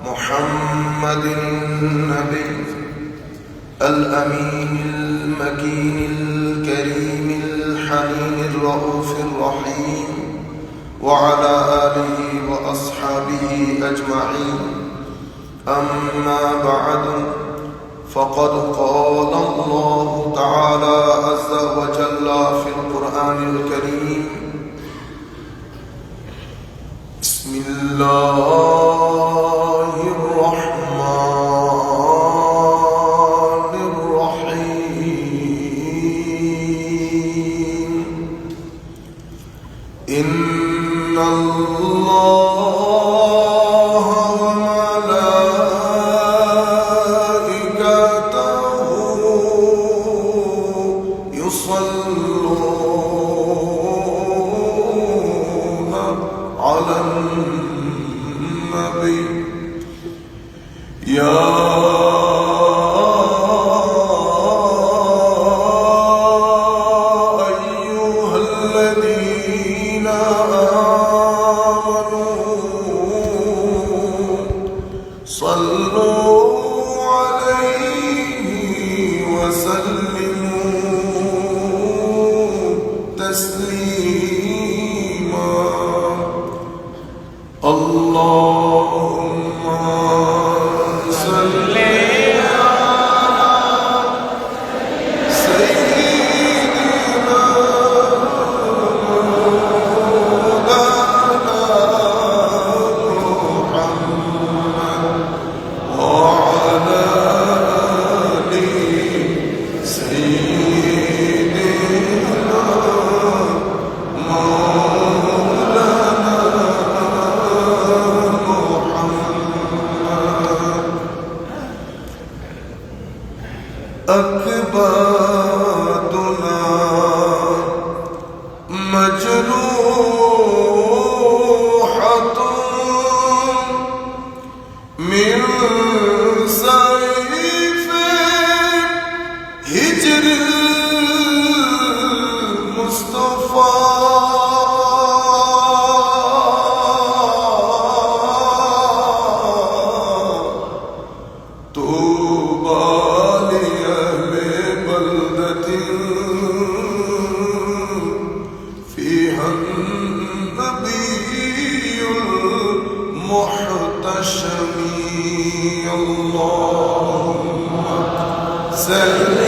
محمد النبي الأمين المكين الكريم الحليم الرؤوف الرحيم وعلى آله وأصحابه أجمعين. أما بعد، فقد قال الله تعالى عز وجل في القرآن الكريم: بسم الله الرحمن الرحيم. إن الله وملائكته يصلون على النبي يا أيها الذين آمنوا صلوا عليه وسلموا تسليما. اللهم صل على سيدنا مولانا محمد وعلى آل سيدنا أكبادنا مجروحة من سيف هجر المصطفى. فيها النبي المحتشم. اللهم صل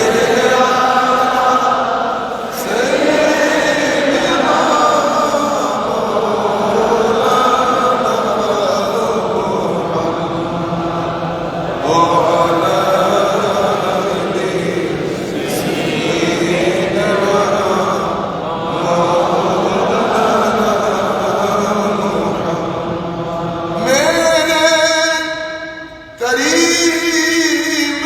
كريم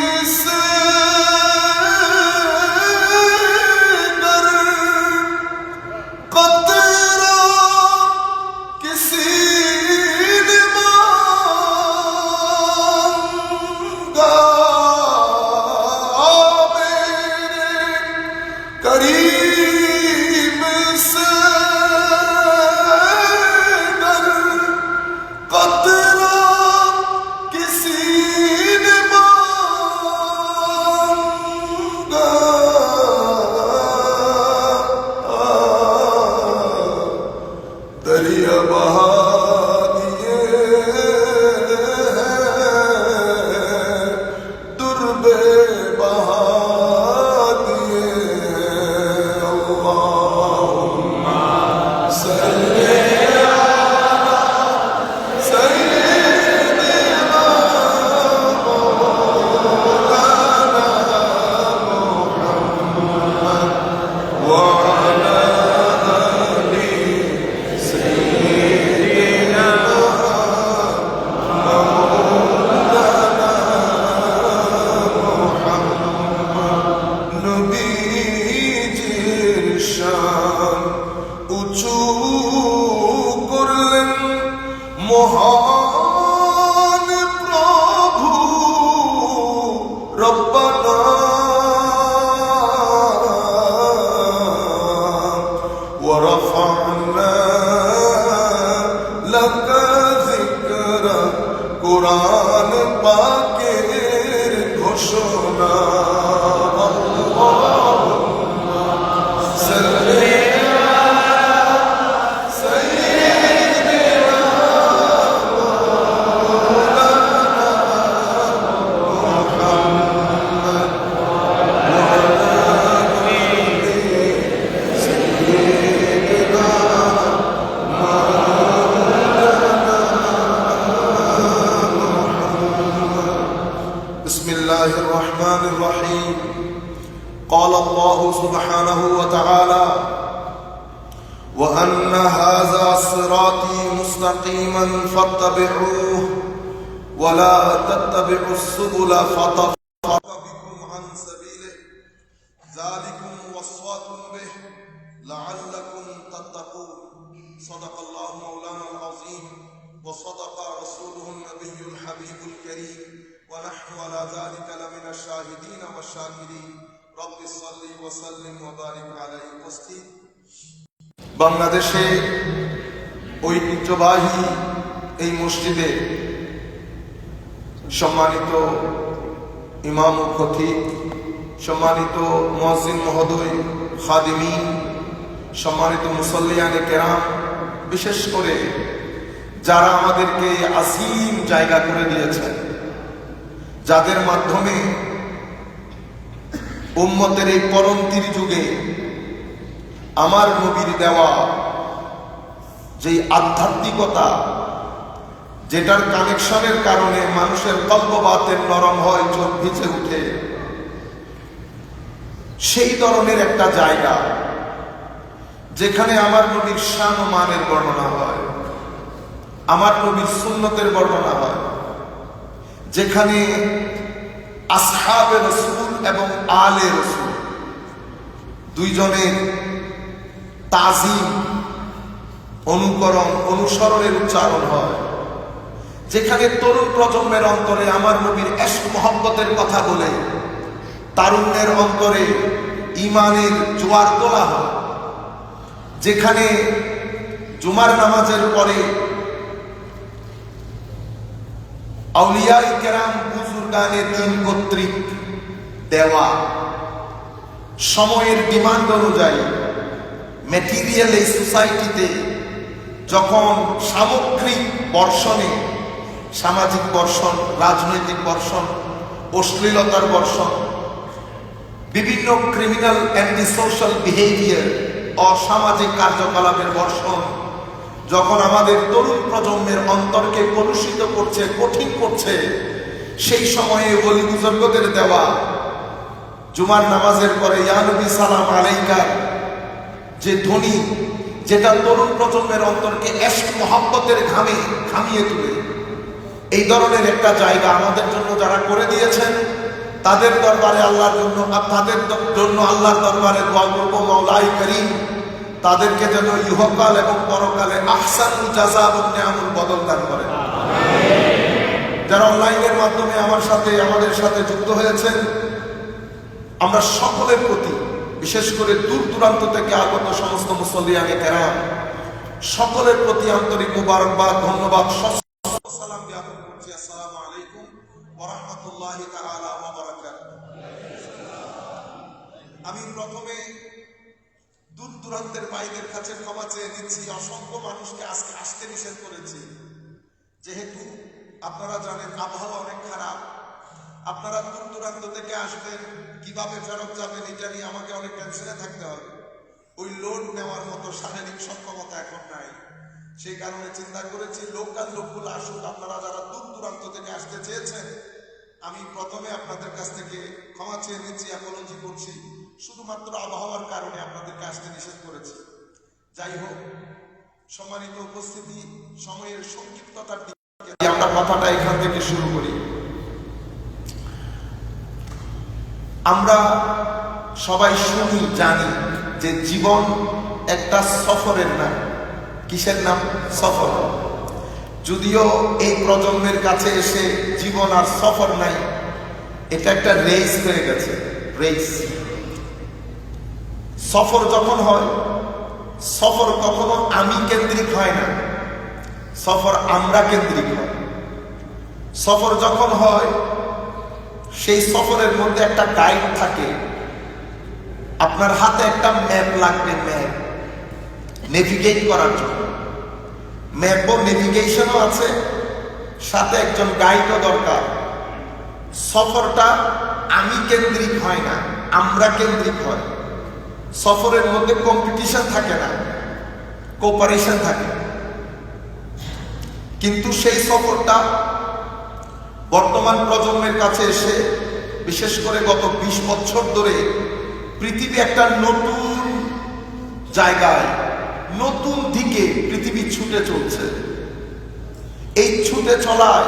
কোরআন পাকের ঘোষণা الرحمن الرحيم قال الله سبحانه وتعالى وأن هذا صراطي مستقيما فاتبعوه ولا تتبعوا السبل فتفرق بكم عن سبيله ذلكم وصاكم به لعلكم تتقون صدق الله مولانا العظيم وصدق رسوله النبي الحبيب الكريم ونحن على ذلك لمن الشاهدين والشاكرين رب صل وسلم وبارك عليه উপস্থিত বাংলাদেশে ঐতিহ্যবাহী এই মসজিদে সম্মানিত ইমাম ও খতিব, সম্মানিত মুয়াজ্জিন মহোদয়, খাদিমিন, সম্মানিত মুসল্লিয়ানে কেরাম, বিশেষ করে যারা আমাদেরকে আসীম জায়গা করে দিয়েছেন, যাদের মাধ্যমে উম্মতের এই পরন্তির যুগে আমার নবীর দেওয়া যেই আধ্যাত্মিকতা, যেটার কানেকশনের কারণে মানুষের কল্প বাতের নরম হয়, চোখ ভিজে উঠে, সেই ধরনের একটা জায়গা যেখানে আমার নবীর শান ও মানের বর্ণনা হয়, আমার নবীর সুন্নতের বর্ণনা হয়, যেখানে আসহাবে রাসূল এবং আলে রাসূল দুইজনের তাজিম, অনুকরণ, অনুসরণের উচ্চারণ হয়, যেখানে তরুণ প্রজন্মের অন্তরে আমার নবীর ইশক মহব্বতের কথা বলে তারুণ্যের অন্তরে ঈমানের জোয়ার তোলা হয়, যেখানে জুমার নামাজের পরে আউলিয়ায়ে কেরাম বুজুর্গানে দিন কর্তৃক দেওয়া সময়ের ডিমান্ড অনুযায়ী ম্যাটেরিয়াল এই সোসাইটিতে যখন সামগ্রিক বর্ষণে, সামাজিক বর্ষণ, রাজনৈতিক বর্ষণ, অশ্লীলতার বর্ষণ, বিভিন্ন ক্রিমিনাল অ্যান্টি সোশ্যাল বিহেভিয়ার, অসামাজিক কার্যকলাপের বর্ষণ যখন আমাদের তরুণ প্রজন্মের অন্তরকে কলুষিত করছে, কঠিন করছে, সেই সময়ে ওলি বুজুর্গদের দেওয়া জুমার নামাজের পরে ইয়া নবী সালাম আলাইকা যে ধ্বনি, যেটা তরুণ প্রজন্মের অন্তরকে ইশক মহব্বতের ঘামে ঘামিয়ে তুলে, এই ধরনের একটা জায়গা আমাদের জন্য যারা করে দিয়েছেন, তাদের দরবারে আল্লাহর জন্য, তাদের জন্য আল্লাহর দরবারে দোয়া করব, মাওলাই করিম তাদেরকে যেন ইহকাল এবং পরকালে আহসানুল জাযা এবং নিয়ামুল বদল দান করেন। যারা অনলাইনের মাধ্যমে আমাদের সাথে যুক্ত হয়েছেন, আমরা সকলের প্রতি, বিশেষ করে দূর দূরান্ত থেকে আগত সমস্ত মুসল্লিয়ানে কেরাম, সকলের প্রতি আন্তরিক মুবারকবাদ, ধন্যবাদ, সালাম জ্ঞাপন করছি। আসসালামু আলাইকুম ওয়া রাহমাতুল্লাহি তাআলা ওয়া বারাকাতুহু। আমি প্রথমে দূর দূরান্তের ভাইদের কাছে ক্ষমা চেয়ে নিচ্ছি, অসংখ্য মানুষকে আজকে আসতে নিষেধ করেছি, যেহেতু আপনারা জানেন আবহাওয়া অনেক খারাপ। আপনারা দূর দূরান্ত থেকে আসবেন, কিভাবে ফেরত যাবেন এটা নিয়ে আমাকে অনেক টেনশনে থাকতে হবে। ওই লোড নেওয়ার মতো শারীরিক সক্ষমতা এখন নাই, সেই কারণে চিন্তা করেছি লোকাল লোকগুলো আসুক। আপনারা যারা দূর দূরান্ত থেকে আসতে চেয়েছেন, আমি প্রথমে আপনাদের কাছ থেকে ক্ষমা চেয়ে নিচ্ছি, অ্যাপোলজি করছি, শুধুমাত্র আবহাওয়ার কারণে আপনাদেরকে আসতে নিষেধ করেছি। যাই হোক, সম্মানিত উপস্থিতি, সময়ের সংক্ষিপ্ততার দিকে আমরা কথাটা এখান থেকে শুরু করি। আমরা সবাই শুনি, জানি যে জীবন একটা সফরের নাম। কিসের নাম? সফর। যদিও এই প্রজন্মের কাছে এসে জীবন আর সফর নাই, এটা একটা রেস হয়ে গেছে, রেস। সফর যখন হয়, সফর কখনো আমি কেন্দ্রিক হয় না, সফর আমরা কেন্দ্রিক হয়। সফর যখন হয় সেই সফরের মধ্যে একটা গাইড থাকে, আপনার হাতে একটা ম্যাপ লাগবে, ম্যাপ নেভিগেট করার জন্য। ম্যাপ ও নেভিগেশনও আছে, সাথে একজন গাইডও দরকার। সফরটা আমি কেন্দ্রিক হয় না, আমরা কেন্দ্রিক হয়। সফরের মধ্যে কম্পিটিশন থাকে না, কোঅপারেশন থাকে। কিন্তু সেই সফরটা বর্তমান প্রজন্মের কাছে এসে, বিশেষ করে গত 20 বছর ধরে পৃথিবী একটা নতুন জায়গায়, নতুন দিকে পৃথিবী ছুটে চলছে। এই ছুটে চলায়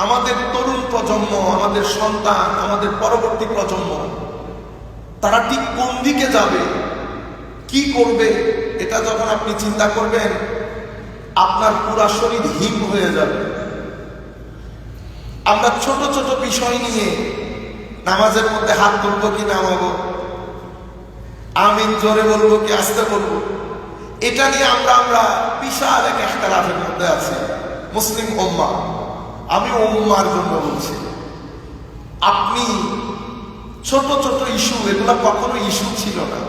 আমাদের তরুণ প্রজন্ম, আমাদের সন্তান, আমাদের পরবর্তী প্রজন্ম, তারা ঠিক কোন দিকে যাবে, কি করবে, এটা যখন আপনি চিন্তা করবেন, আপনার পুরা শরীর হিম হয়ে যাবে। আমরা ছোট ছোট বিষয় নিয়ে নামাজের মধ্যে হাত তুলবো কি নামাবো, আমিন জোরে বলবো কি আস্তে বলবো, এটা নিয়ে আমরা বিশাল এক ইখতিলাফের মধ্যে আছি। মুসলিম উম্মাহ, আমি উম্মার জন্য বলছি, আপনি ছোট ছোট ইস্যু, এগুলো কখনো ইস্যু ছিল না।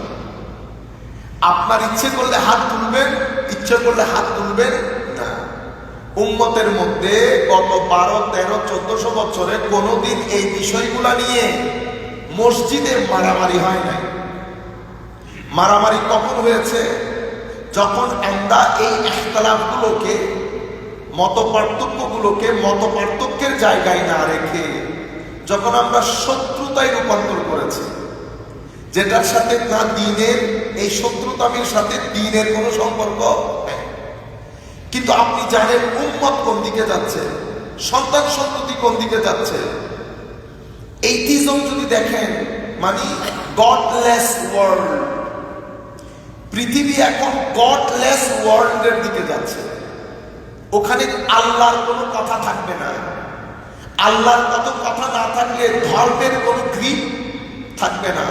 আপনার ইচ্ছে করলে হাত তুলবেন, ইচ্ছে করলে হাত তুলবেন না। উম্মতের মধ্যে গত 12, 13, 1400 বছরে কোনোদিন এই বিষয়গুলা নিয়ে মসজিদে মারামারি হয় নাই। মারামারি কখন হয়েছে? যখন আমরা এই ইখতিলাফগুলোকে, মত পার্থক্যের জায়গায় না রেখে যখন আমরা শত্রুতায় রূপান্তর করেছি, যেটার সাথে না দিনের, এই শত্রুতামির সাথে দিনের কোনো সম্পর্ক নেই। কিন্তু আপনি জানেন উম্মত কোন দিকে যাচ্ছে, সন্তান সন্ততি কোন দিকে যাচ্ছে। এইথিজম যদি দেখেন, মানে গডলেস ওয়ার্ল্ড, পৃথিবী এখন গডলেস ওয়ার্ল্ডের দিকে যাচ্ছে। ওখানে আল্লাহর কোনো কথা থাকবে না। আল্লাহর কত কথা না থাকলে ধর্মের কোনো গ্রিপ থাকবে না।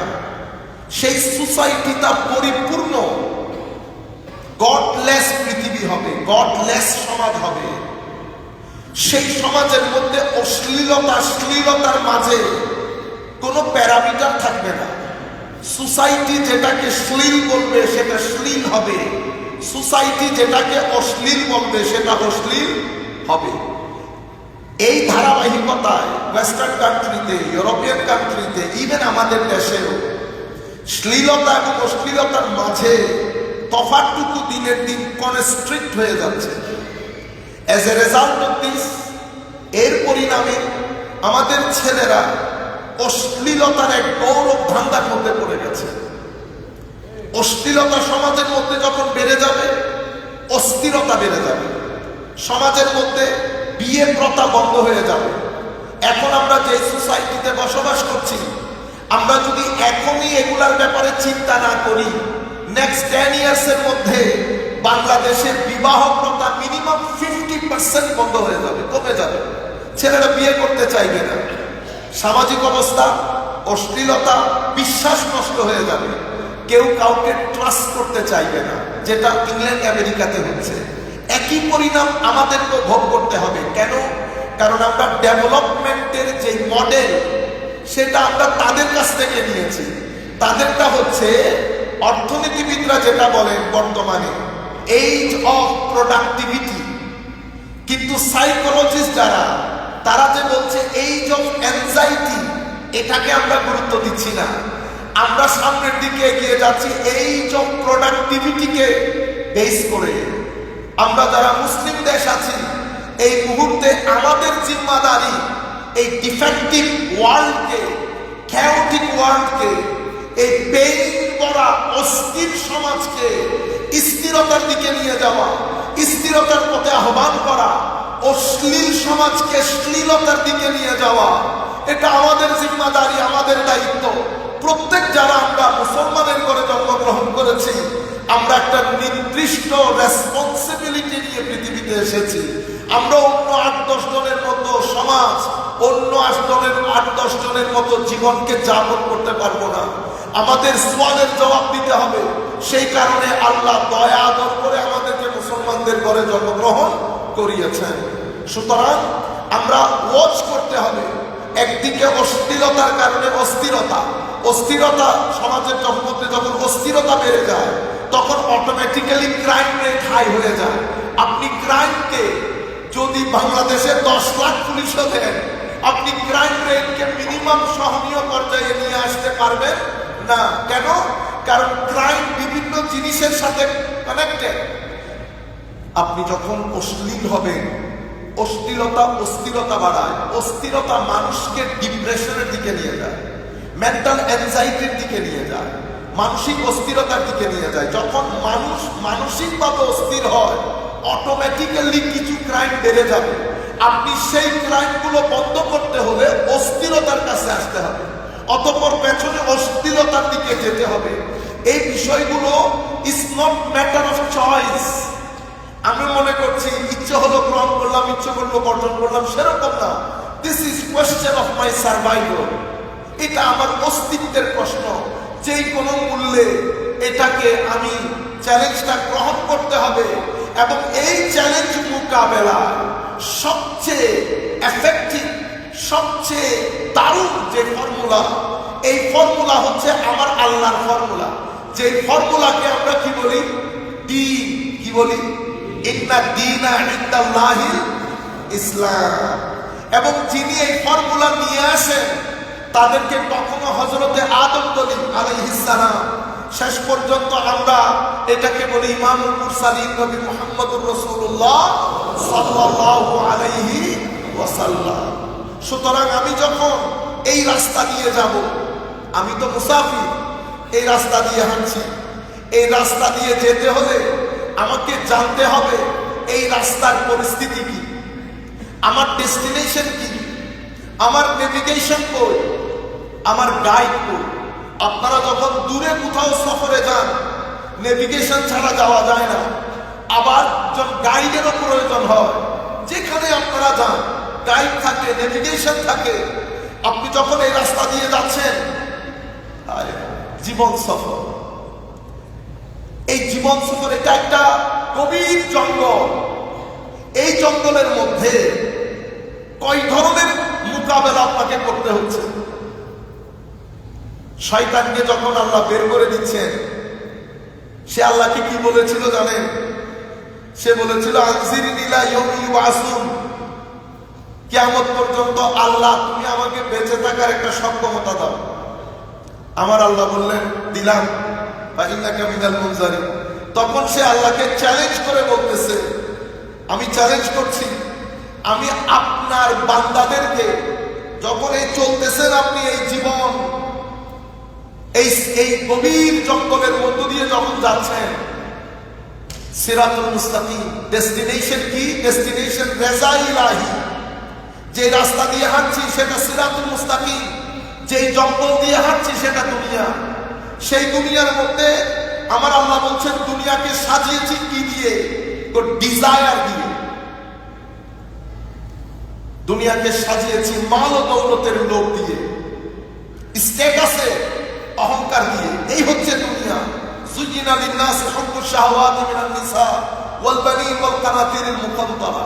সেই সোসাইটিটা পরিপূর্ণ গডলেস পৃথিবী হবে, গডলেস সমাজ হবে। সেই সমাজের মধ্যে শ্লীলতার মাঝে কোনো প্যারামিটার থাকবে না। সোসাইটি যেটাকে শ্লীল বলবে সেটা শ্লীল হবে, সোসাইটি যেটাকে অশ্লীল বলবে সেটা অশ্লীল হবে। এই ধারাবাহিকতায় ওয়েস্টার্ন কান্ট্রিতে, ইউরোপিয়ান কান্ট্রিতে, ইভেন আমাদের দেশেও শ্লীলতা এবং অশ্লীলতার মাঝে তফাৎটুকু দিনের দিন কনস্ট্রিক্ট হয়ে যাচ্ছে। As a result of this, এর পরিণামে আমাদের ছেলেরা অশ্লীলতার এক গৌরব ধান্দার মধ্যে পড়ে গেছে। অশ্লীলতা সমাজের মধ্যে যখন বেড়ে যাবে, অস্থিরতা বেড়ে যাবে। সমাজের মধ্যে বিয়ে প্রথা বন্ধ হয়ে যাবে। এখন আমরা যে সোসাইটিতে বসবাস করছি, আমরা যদি এখনই এগুলার ব্যাপারে চিন্তা না করি, নেক্সট 10 ইয়ার্সের মধ্যে বাংলাদেশের বিবাহ প্রথা মিনিমাম 50% বন্ধ হয়ে যাবে, কমে যাবে। ছেলেরা বিয়ে করতে চাইবে না। সামাজিক অবস্থা, অশ্লীলতা, বিশ্বাস নষ্ট হয়ে যাবে। কেউ কাউকে ট্রাস্ট করতে চাইবে না, যেটা ইংল্যান্ড আমেরিকাতে হচ্ছে। একই পরিণাম আমাদেরকে ভোগ করতে হবে। কেন? কারণ আমরা ডেভেলপমেন্টের যে মডেল, সেটা আমরা তাদের কাছ থেকে নিয়েছি। তাদেরটা হচ্ছে অর্থনীতিবিদরা যেটা বলেন বর্তমানে এইজ অফ প্রোডাক্টিভিটি, কিন্তু সাইকোলজিস্ট যারা, তারা যে বলছে এইজ অফ অ্যাংজাইটি, এটাকে আমরা গুরুত্ব দিচ্ছি না। আমরা সামনের দিকে এগিয়ে যাচ্ছি এইজ অফ প্রোডাক্টিভিটিকে বেস করে। আমরা যারা মুসলিম দেশ আছি, এই মুহূর্তে আমাদের জিম্মাদারি এই ডিফেক্টিভ ওয়ার্ল্ডকে, ক্যাওটিক ওয়ার্ল্ডকে, এই পেইন করা অস্থির সমাজকে স্থিরতার দিকে নিয়ে যাওয়া, স্থিরতার পথে আহ্বান করা, অশ্লীল সমাজকে শ্লীলতার দিকে নিয়ে যাওয়া, এটা আমাদের জিম্মাদারি, আমাদের দায়িত্ব। প্রত্যেক যারা আমরা মুসলমানের ঘরে জন্মগ্রহণ করেছি, আমরা একটা নির্দিষ্ট রেসপন্সিবিলিটি নিয়ে পৃথিবীতে এসেছি। আমরা অন্য 8-10 জনের মতো সমাজ, অন্য 8-10 জনের মতো জীবনকে যাপন করতে পারবো না। আমাদের সওয়ালের জবাব দিতে হবে। সেই কারণে আল্লাহ দয়া আদর করে আমাদেরকে মুসলমানদের ঘরে জন্মগ্রহণ করিয়েছেন। সুতরাং আমরা ওয়াচ করতে হবে। একদিকে অশ্লীলতার কারণে অস্থিরতা সমাজের মধ্যে যখন অস্থিরতা বেড়ে যায় তখন অটোমেটিক্যালি ক্রাইম রেট হাই হয়ে যায়। আপনি ক্রাইমকে যদি বাংলাদেশে 10 লাখ পুলিশও দেন, আপনি ক্রাইম রেটকে মিনিমাম সহনীয় পর্যায়ে নিয়ে আসতে পারবেন না। কেন? কারণ ক্রাইম বিভিন্ন জিনিসের সাথে কানেক্টেড। আপনি যখন অশ্লীল হবেন, অশ্লীলতা অস্থিরতা বাড়ায়, অস্থিরতা মানুষকে ডিপ্রেশনের দিকে নিয়ে যায়, মেন্টাল অ্যাংজাইটির দিকে নিয়ে যায়, মানসিক অস্থিরতার দিকে নিয়ে যায়। যখন মানুষ মানসিকভাবে অস্থির হয় অটোমেটিক্যালি কিছু ক্রাইম বেড়ে যাবে। আপনি সেই ক্রাইমগুলো বন্ধ করতে হলে অস্থিরতার কাছে আসতে হবে, অতঃপর পেছনে অস্থিরতার দিকে যেতে হবে। এই বিষয়গুলো is not matter of choice. আমি মনে করছি ইচ্ছে হলো গ্রহণ করলাম, ইচ্ছে করলো বর্জন করলাম, সেরকম না। This is question of my survival. এটা আমার অস্তিত্বের প্রশ্ন। যেই কোনো মূল্যে এটাকে আমি চ্যালেঞ্জটা গ্রহণ করতে হবে এবং এই চ্যালেঞ্জ মোকাবেলা সবচেয়ে এফেক্টিভ, সবচেয়ে দারুণ যে ফর্মুলা, এই ফর্মুলা হচ্ছে আমার আল্লাহর ফর্মুলা। যে ফর্মুলাকে আমরা কি বলি? দ্বীন। কি বলি? ইন্না দীনা ইনদাল্লাহিল ইসলাম। এবং যিনি এই ফর্মুলা নিয়ে আসেন তাদেরকে কখনো হযরতে আদম বলি আলাইহিস সালাম, শেষ পর্যন্ত আমরা এটাকে বলি ইমামুল মুরসালিন নবী মুহাম্মদুর রাসূলুল্লাহ সাল্লাল্লাহু আলাইহি ওয়াসাল্লাম। সুতরাং আমি যখন এই রাস্তা দিয়ে যাব, আমি তো মুসাফির, এই রাস্তা দিয়ে হাঁটছি। এই রাস্তা দিয়ে যেতে হলে আমাকে জানতে হবে এই রাস্তার পরিস্থিতি কি, আমার ডেস্টিনেশন কি, আমার নেভিগেশন কই, আমার গাইড কই। আপনারা যখন দূরে কোথাও সফরে যান নেভিগেশন ছাড়া যাওয়া যায় না। আবার যখন গাইডেরও প্রয়োজন হয়, যেখানে আপনারা যান গাইড থাকে, নেভিগেশন থাকে। আপনি যখন এই রাস্তা দিয়ে যাচ্ছেন, জীবন সফর, এই জীবন সফর এটা একটা গভীর জঙ্গল। এই জঙ্গলের মধ্যে কয় ধরনের মোকাবেলা আপনাকে করতে হচ্ছে। শয়তানকে যখন আল্লাহ বের করে দিচ্ছেন, সে আল্লাহকে কি বলেছিল জানেন? সে বলেছিল আনজিরনি ইলা ইয়াউমি ইউবাসুন, কিয়ামত পর্যন্ত আল্লাহ তুমি আমাকে বেঁচে থাকার একটা সক্ষমতা দাও। আমার আল্লাহ বললেন দিলাম, ফাইন্নাকা মিনাল মুনজারিন। তখন সে আল্লাহকে চ্যালেঞ্জ করে বলতেছে, আমি চ্যালেঞ্জ করছি, আমি আপনার বান্দাদেরকে যখন এই চলতেছেন আপনি এই জীবন, এই গভীর জঙ্গলের মধ্য দিয়ে যখন যাচ্ছেন, সিরাতুল মুস্তাকিম, ডেস্টিনেশন কি? ডেস্টিনেশন রেজা ইলাহি। যে রাস্তা দিয়ে হাঁটছি সেটা সিরাতুল মুস্তাকিম, যেই জঙ্গল দিয়ে হাঁটছি সেটা দুনিয়া। সেই দুনিয়ার মধ্যে আমার আল্লাহ বলছেন দুনিয়াকে সাজিয়েছি কি দিয়ে? ডিজায়ার দিয়ে। দুনিয়াকে সাজিয়েছি মাল ও দৌলতের লোভ দিয়ে, স্ট্যাটাসে অহংকার দিয়ে। এই হচ্ছে দুনিয়া। যুয়িনা লিন-নাসি হুব্বুশ শাহাওয়াতি মিনান নিসা ওয়াল বানিন ওয়াল কানাতিরিল মুকান্তারা।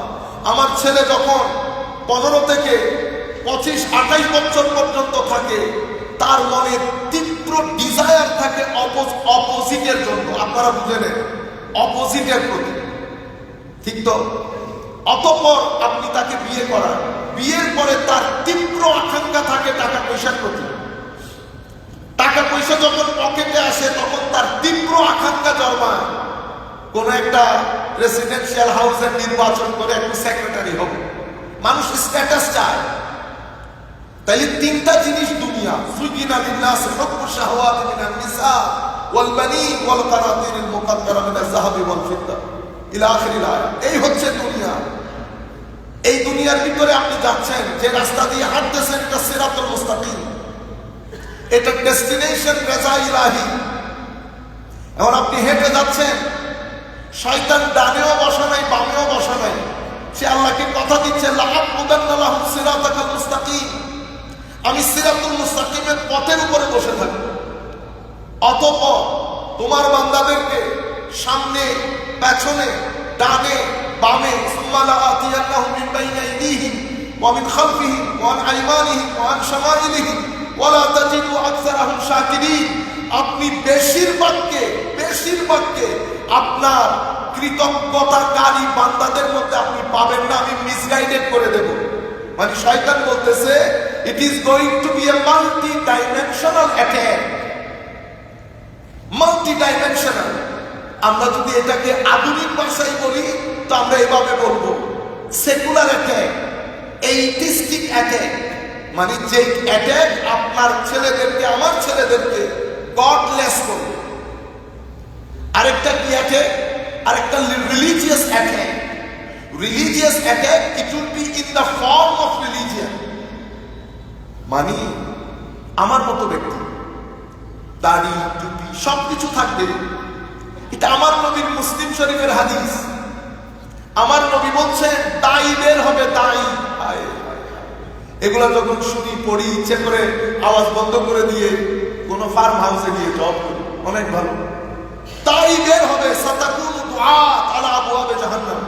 আমার ছেলে যখন 15 থেকে 25-28 বছর পর্যন্ত থাকে, তার মনে তীব্র ডিজায়ার থাকে অপোজিটের জন্য। আপনারা বুঝে নেন, অপোজিটের প্রতি, ঠিক তো? অতঃপর আপনি তাকে বিয়ে করান, বিয়ের পরে তার তীব্র আকাঙ্ক্ষা থাকে টাকা পয়সার প্রতি। টাকা পয়সা যখন পকেটে আসে তখন তার তীব্র আকাঙ্ক্ষা জন্মায় কোন একটা রেসিডেন্সিয়াল হাউসের নির্বাচন করে একটু সেক্রেটারি হবে। মানুষ স্ট্যাটাস চায়। তাইলে তিনটা জিনিস দুনিয়া, যুয়িনা লিন-নাসি হুব্বুশ শাহাওয়াতি মিনান নিসা ওয়াল বানিন ওয়াল কানাতিরিল মুকাদ্দারা মিনাজ যাহাবি ওয়াল ফিদ্দা ইলা আখিরিল আয়াত। এই হচ্ছে দুনিয়া। এই দুনিয়ার ভিতরে আপনি যাচ্ছেন, যে রাস্তা দিয়ে হাঁটতেছেন এটা সিরাতুল মুস্তাকিম, এটা ডেস্টিনেশন রেজা ইলাহি। এখন আপনি হেঁটে যাচ্ছেন, শয়তান ডানেও বসা নাই বামেও বসা নাই। সে আল্লাহকে কথা দিচ্ছে লাআবুদান্না লাহুম সিরাতাকাল মুস্তাকিম, আমি সিরাতুল মুস্তাকিমের পথের উপরে বসে থাকি। অতঃপর তোমার বান্দাদেরকে সামনে পেছনে ডানে বামে সুম্মা লাআতিয়ান্নাহুম মিন বাইনি আইদিহিম ওয়া মিন খালফিহিম ওয়া আন আইমানিহিম ওয়া আন শামাইলিহিম ওয়া লা তাজিদু আকসারাহুম শাকিরিন। আপনি বেশিরভাগকে আপনার কৃতজ্ঞতাকারী বান্দাদের মধ্যে আপনি পাবেন না, আমি মিসগাইডেড করে দেব। মানে শয়তান বলতেছে it is going to be a multi dimensional attack. Multi dimensional, আমরা যদি এটাকে আধুনিক ভাষায় বলি তো আমরা এভাবে বলবো সেকুলার অ্যাটাক, এইটিস্টিক অ্যাটাক। মানে যে অ্যাটাক আপনার ছেলেদেরকে, আমার ছেলেদেরকে গডলেস করবে। আরেকটা কি অ্যাটাক? আরেকটা religious attack. Religious attack, it will be in the form of religion. মানে আমার মতো ব্যক্তি, দাড়ি টুপি সবকিছু থাকবে। এটা আমার নবীর মুসলিম শরীফের হাদিস। আমার নবী বলছেন দাই বের হবে, দাই। এগুলা যখন শুনি পড়ি, ইচ্ছে করে আওয়াজ বন্ধ করে দিয়ে কোন ফার্ম হাউসে গিয়ে জব করি, অনেক ভালো। তাই বের হবে, সাতাকুনু দুআত আলা আবওয়াবে জাহান্নাম,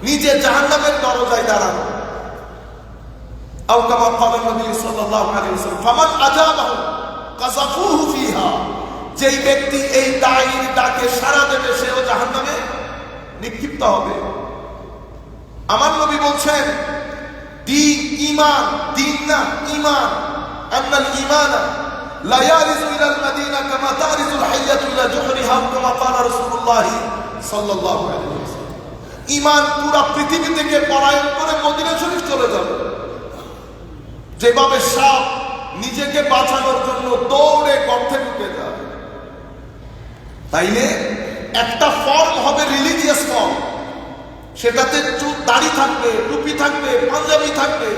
নিজে জাহান্নামের দরজায় দাঁড়ানো। আও কামা ক্বালা নবী সাল্লাল্লাহু আলাইহি ওয়াসাল্লাম ফামান আজাবাহু কাযাফুহু ফিহা। যেই ব্যক্তি এই দায়ীর ডাকে সাড়া দেবে সেও জাহান্নামে নিক্ষিপ্ত হবে। আমার নবী বলছেন দিন ঈমান, দিন না ঈমান, আন্নাল ঈমানা লা ইয়ারিজু ইলাল মাদিনা কামা তারিজুল হাইয়াতু ইলা জুহরিহা কামা ক্বালা রাসূলুল্লাহ সাল্লাল্লাহু আলাইহি ওয়াসাল্লাম। ঈমান পুরো পৃথিবী থেকে পলায়ন করে মদিনা শরীফ চলে যাবে, যেভাবে সাপ নিজেকে বাঁচানোর জন্য দৌড়ে গর্তে ঢুকে যায়। তাইলে একটা ফর্ম হবে রিলিজিয়াস ফর্ম, সেটাতে দাড়ি থাকবে, টুপি থাকবে, পাঞ্জাবি থাকবে,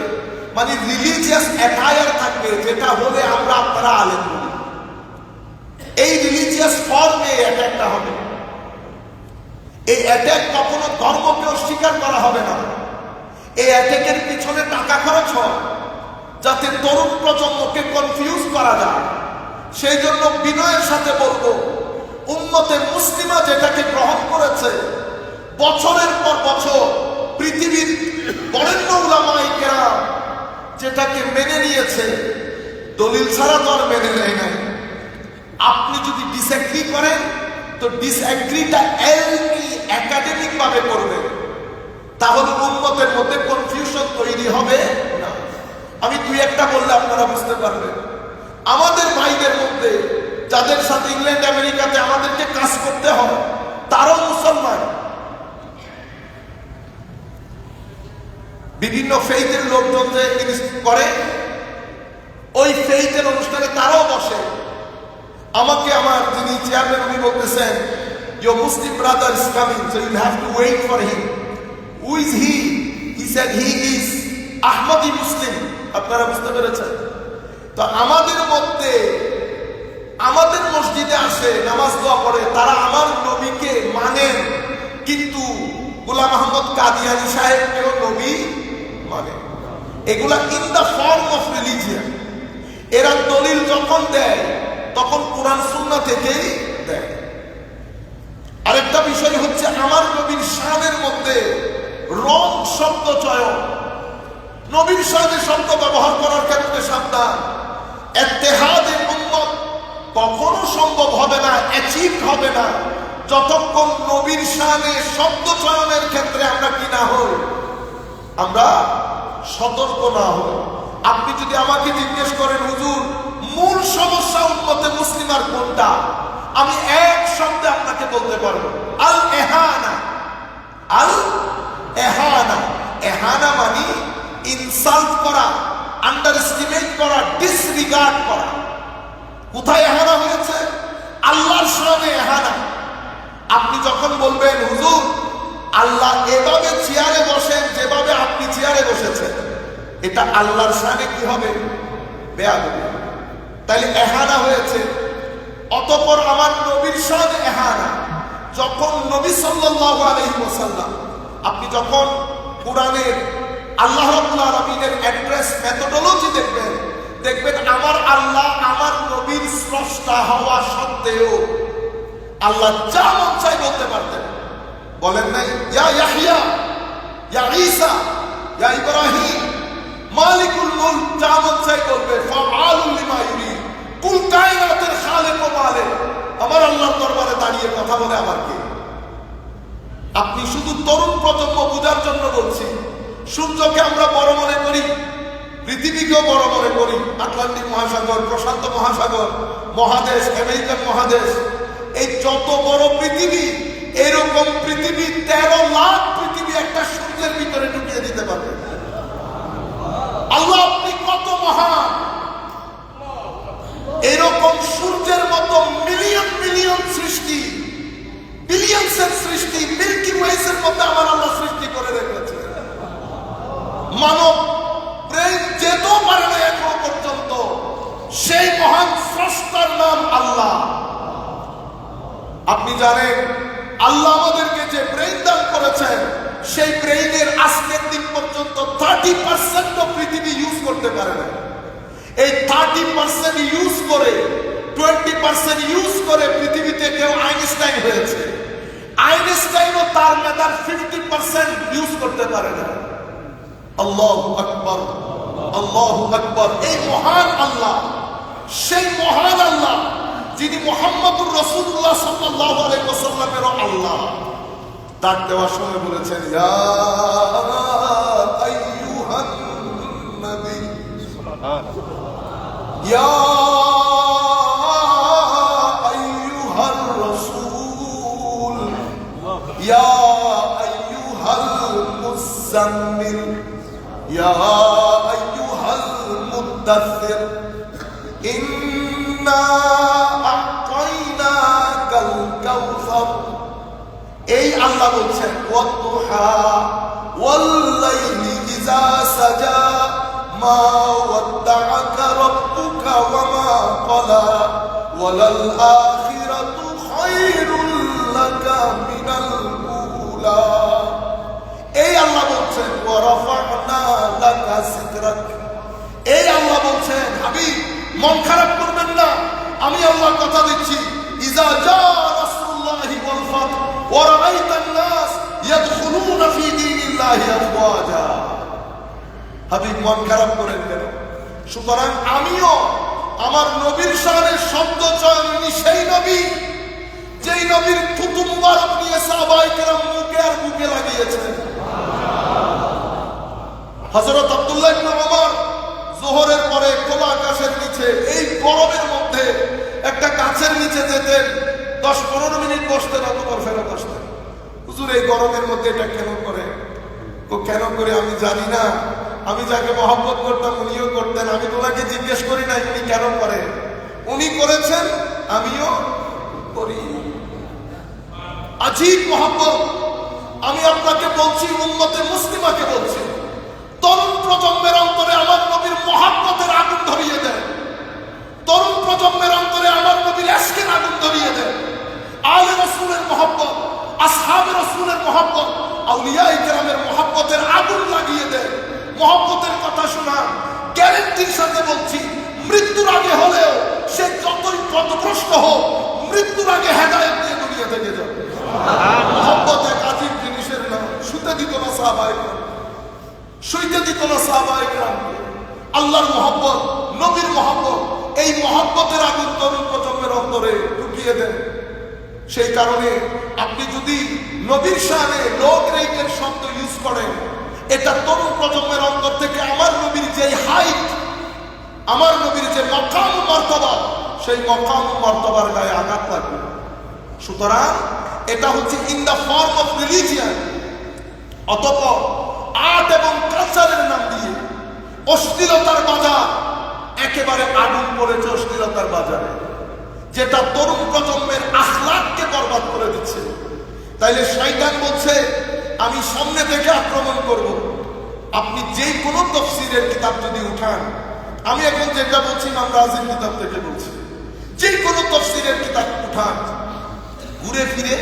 মানে রিলিজিয়াস অ্যাটায়ার থাকবে, যেটা হলে আমরা আপনারা আলেম বলি। এই রিলিজিয়াস ফর্মে অ্যাটাকটা হবে। এই অ্যাটাক কখনো ধর্মকে অস্বীকার করা হবে না। এই অ্যাটাকের পিছনে টাকা খরচ হয় যাতে তরুণ প্রজন্মকে কনফিউজ করা যায়। সেই জন্য বিনয়ের সাথে বলবো, উম্মতে মুসলিমা যেটাকে গ্রহণ করেছে বছরের পর বছর, পৃথিবীর বরেণ্য উলামায়ে কেরাম যেটাকে মেনে নিয়েছে, দলিল ছাড়া তো আর মেনে নেয় নাই। আপনি যদি ডিসএগ্রি করেন তো ডিসএগ্রিটা একাডেমিক ভাবে করবেন, তাহলে উম্মতের মধ্যে কনফিউশন তৈরি হবে না। আমি দুই একটা বললে আপনারা বুঝতে পারবেন। আমাদের ভাইদের মধ্যে যাদের সাথে ইংল্যান্ড আমেরিকাতে আমাদেরকে কাজ করতে হয়, তারাও মুসলমান, বিভিন্ন ফেইথের লোকজন যে করে ওই ফেইথের অনুষ্ঠানে তারাও বসে। আমাকে আমার যিনি চেয়ারম্যান উনি বলতেছেন, your Muslim brother is coming, so you have to wait for him. Who is he? He said he is Ahmadi Muslim. আপনারা বুঝতে পেরেছেন? তো আমাদের মধ্যে, আমাদের মসজিদে আসে, নামাজ দোয়া পড়ে, তারা আমার নবীকে মানেন, কিন্তু গোলাম আহমদ কাদিয়ানী সাহেবকেও নবী মানে। এগুলা in the form of religion. এরা দলিল যখন দেয় তখন কোরআন সুন্নাহ থেকেই দেয়। আরেকটা বিষয় হচ্ছে আমার নবীর শানের মধ্যে রং শব্দ চয়ন, নবীর শানে শব্দ ব্যবহার করার ক্ষেত্রে সাবধান। ইত্তেহাদে উম্মত কখনো সম্ভব হবে না, অ্যাচিভ হবে না, যতক্ষণ নবীর শানে শব্দ চয়নের ক্ষেত্রে আমরা কি না হই, আমরা সতর্ক না হই। আপনি যদি আমাকে জিজ্ঞেস করেন হুজুর মূল সমস্যা উম্মতে মুসলিমার কোনটা, আমি এক শব্দে আপনাকে বলতে পারবো, আল এহানা। আল এহানা, এহানা মানে ইনসাল্ট করা, আন্ডারএস্টিমেট করা, ডিসরিগার্ড করা। কোথায় এহানা হয়েছে? আল্লাহর শানে এহানা। আপনি যখন বলবেন হুজুর আল্লাহ এভাবে চেয়ারে বসেন যেভাবে আপনি চেয়ারে বসেছেন, এটা আল্লাহর শানে কি হবে? বেয়াদবি। তাইলে এহানা হয়েছে। অতঃপর আমার নবীর শানে এহানা। যখন নবী সাল্লাল্লাহু আলাইহি ওয়াসাল্লাম, আপনি যখন কোরআনের আল্লাহ রাব্বুল আলামিনের অ্যাড্রেস মেথোডোলজি দেখবেন, দেখবেন আমার আল্লাহ আমার নবীর স্রষ্টা হওয়া সত্ত্বেও আল্লাহ যা মন চাই বলতে পারতেন। বলেন নাই ইয়া ইয়াহইয়া, ইয়া ঈসা, ইয়া ইব্রাহিম, আমার আল্লাহর দরবারে দাঁড়িয়ে কথা বলে আবার কে? আপনি শুধু তরুণ প্রজন্ম বোঝার জন্য বলছি, সূর্যকে আমরা বড় মনে করি, পৃথিবীকেও বড় মনে করি, আটলান্টিক মহাসাগর, প্রশান্ত মহাসাগর, মহাদেশ, আমেরিকান মহাদেশ, এই যত বড় পৃথিবী, এরকম পৃথিবী 13 লাখ পৃথিবী একটা সূর্যের ভিতরে ঢুকিয়ে দিতে পারবে। আল্লাহ আপনি কত মহান! এরকম সূর্যের মতো মিলিয়ন মিলিয়ন সৃষ্টি, বিলিয়ন্সের সৃষ্টি, মিল্কি ওয়েসের মধ্যে আমার আল্লাহ সৃষ্টি করে রেখেছে। মানব ব্রেন যেতেও পারে না এখনো পর্যন্ত, সেই মহান স্রষ্টার নাম আল্লাহ। আপনি জানেন আল্লাহ আমাদেরকে যে ব্রেইন দান করেছেন, সেই ব্রেইনের আজকের দিন পর্যন্ত 30% পৃথিবী ইউজ করতে পারে না। এই 30% ইউজ করে 20% ইউজ করে পৃথিবীতে কেউ আইনস্টাইন হয়েছে। আইনস্টাইনও তার মেধার 50% ইউজ করতে পারে না। আল্লাহু আকবার, আল্লাহু আকবার। এই মহান আল্লাহ, সেই মহান আল্লাহ যিনি মুহাম্মদুর রাসূলুল্লাহ সাল্লাল্লাহু আলাইহি ওয়াসাল্লামের আল্লাহ, ডাক দেওয়ার সময় বলেছেন, ইয়া আইয়ুহান নবী, ইয়া আইয়ুহার রাসূল, ইয়া আইয়ুহাল মুযাম্মিল, ইয়া আইয়ুহাল মুদ্দাথির, ইন্না আ'তাইনাকাল কাউসার। এই আল্লাহ বলছেন, ওয়াদুহা ওয়াল লাইলি ইযা সাজা মা ওয়াদ্দাআকা রাব্বুকা ওয়া মা ক্বালা ওয়ালাল আখিরাতু খায়রুল লাকা মিনাল উলা। এই আল্লাহ বলছেন, ওয়া রাফা'না লাকা যিকরাক। এই আল্লাহ বলছেন, হাবিব মন খারাপ করবেন না, আমি আল্লাহ কথা দিচ্ছি, ইযা জা রাসূলুল্লাহি ওয়াল ফাত ওয়া রাআইতান নাস ইয়াদখুলুনা ফি দীনিল্লাহি আফওয়াজা। হাবিব মন খারাপ করেন কেন? সুতরাং আমিও আমার নবীর শানে শব্দ চয়ন, সেই নবী যেই নবীর থুতু মুবারক নিয়ে সাহাবায়ে কেরাম মুখে আর বুকে লাগিয়েছেন। হযরত আব্দুল্লাহ ইবনে ওমর যোহরের পরে খোলা আকাশের নিচে এই গরমের মধ্যে একটা গাছের নিচে যেতেন, 10-15 মিনিট বসতেন, অতঃপর ফেরত আসতেন। হুজুর এই গরমের মধ্যে এটা কেন করে? ও কেন করে আমি জানি না, আমি যাকে মহব্বত করতাম উনিও করতেন, আমি তোমাকে জিজ্ঞেস করি না উনি কেন করেন। উনি করেছেন, আমিও করি। আজীব মহব্বত। আমি আপনাকে বলছি, উম্মতে মুসলিমাকে বলছি, তরুণ প্রজন্মের অন্তরে আমার নবীর মহব্বতের আগুন ধরিয়ে দেন। তরুণ প্রজন্মের অন্তরে আমার নবীর ইশকের আগুন ধরিয়ে দেন। আলে রাসূলের মহব্বত, আসহাবে রাসূলের মহব্বত, আউলিয়ায়ে কেরামের মহব্বতের আগুন লাগিয়ে দেন। মহব্বতের কথা শোনান। গ্যারান্টির সাথে বলছি, মৃত্যুর আগে হলেও সে যতই পথভ্রষ্ট হোক, মৃত্যুর আগে হেদায়েত নিয়ে দুনিয়া থেকে যাবে। মহব্বত এক আজীব জিনিসের নাম। শুতে দিত না সাহাবায়ে কেরাম, শুইতে দিত না সাহাবায়ে কেরামকে। আল্লাহর মহব্বত, নবীর মহব্বত, এই মহব্বতের আগুন তরুণ প্রজন্মের অন্তরে ঢুকিয়ে দেন। সেই কারণে আপনি যদি নবীর শানে লো গ্রেডের শব্দ ইউজ করেন, এটা তরুণ প্রজন্মের অন্তর থেকে আমার নবীর যে হাইট, আমার নবীর যে মকাম মর্তবা, সেই মকাম মর্তবার গায়ে আঘাত লাগবে। সুতরাং এটা হচ্ছে in the form of religion. অতঃপর আর্ট এবং কালচারের নাম দিয়ে অশ্লীলতার বাজার, একেবারে আগুন পড়েছে অশ্লীলতার বাজারে, যেটা তরুণ প্রজন্মের আখলাককে বরবাদ করে দিচ্ছে। তাইলে শয়তান বলছে, আমি সামনে থেকে আক্রমণ করব। আপনি যে কোনো তাফসীরের কিতাব যদি উঠান, আমি এখন যেটা বলছি ইমাম রাজির কিতাব থেকে বলছি, যে কোনো তাফসীরের কিতাব উঠান, ঘুরে ফিরে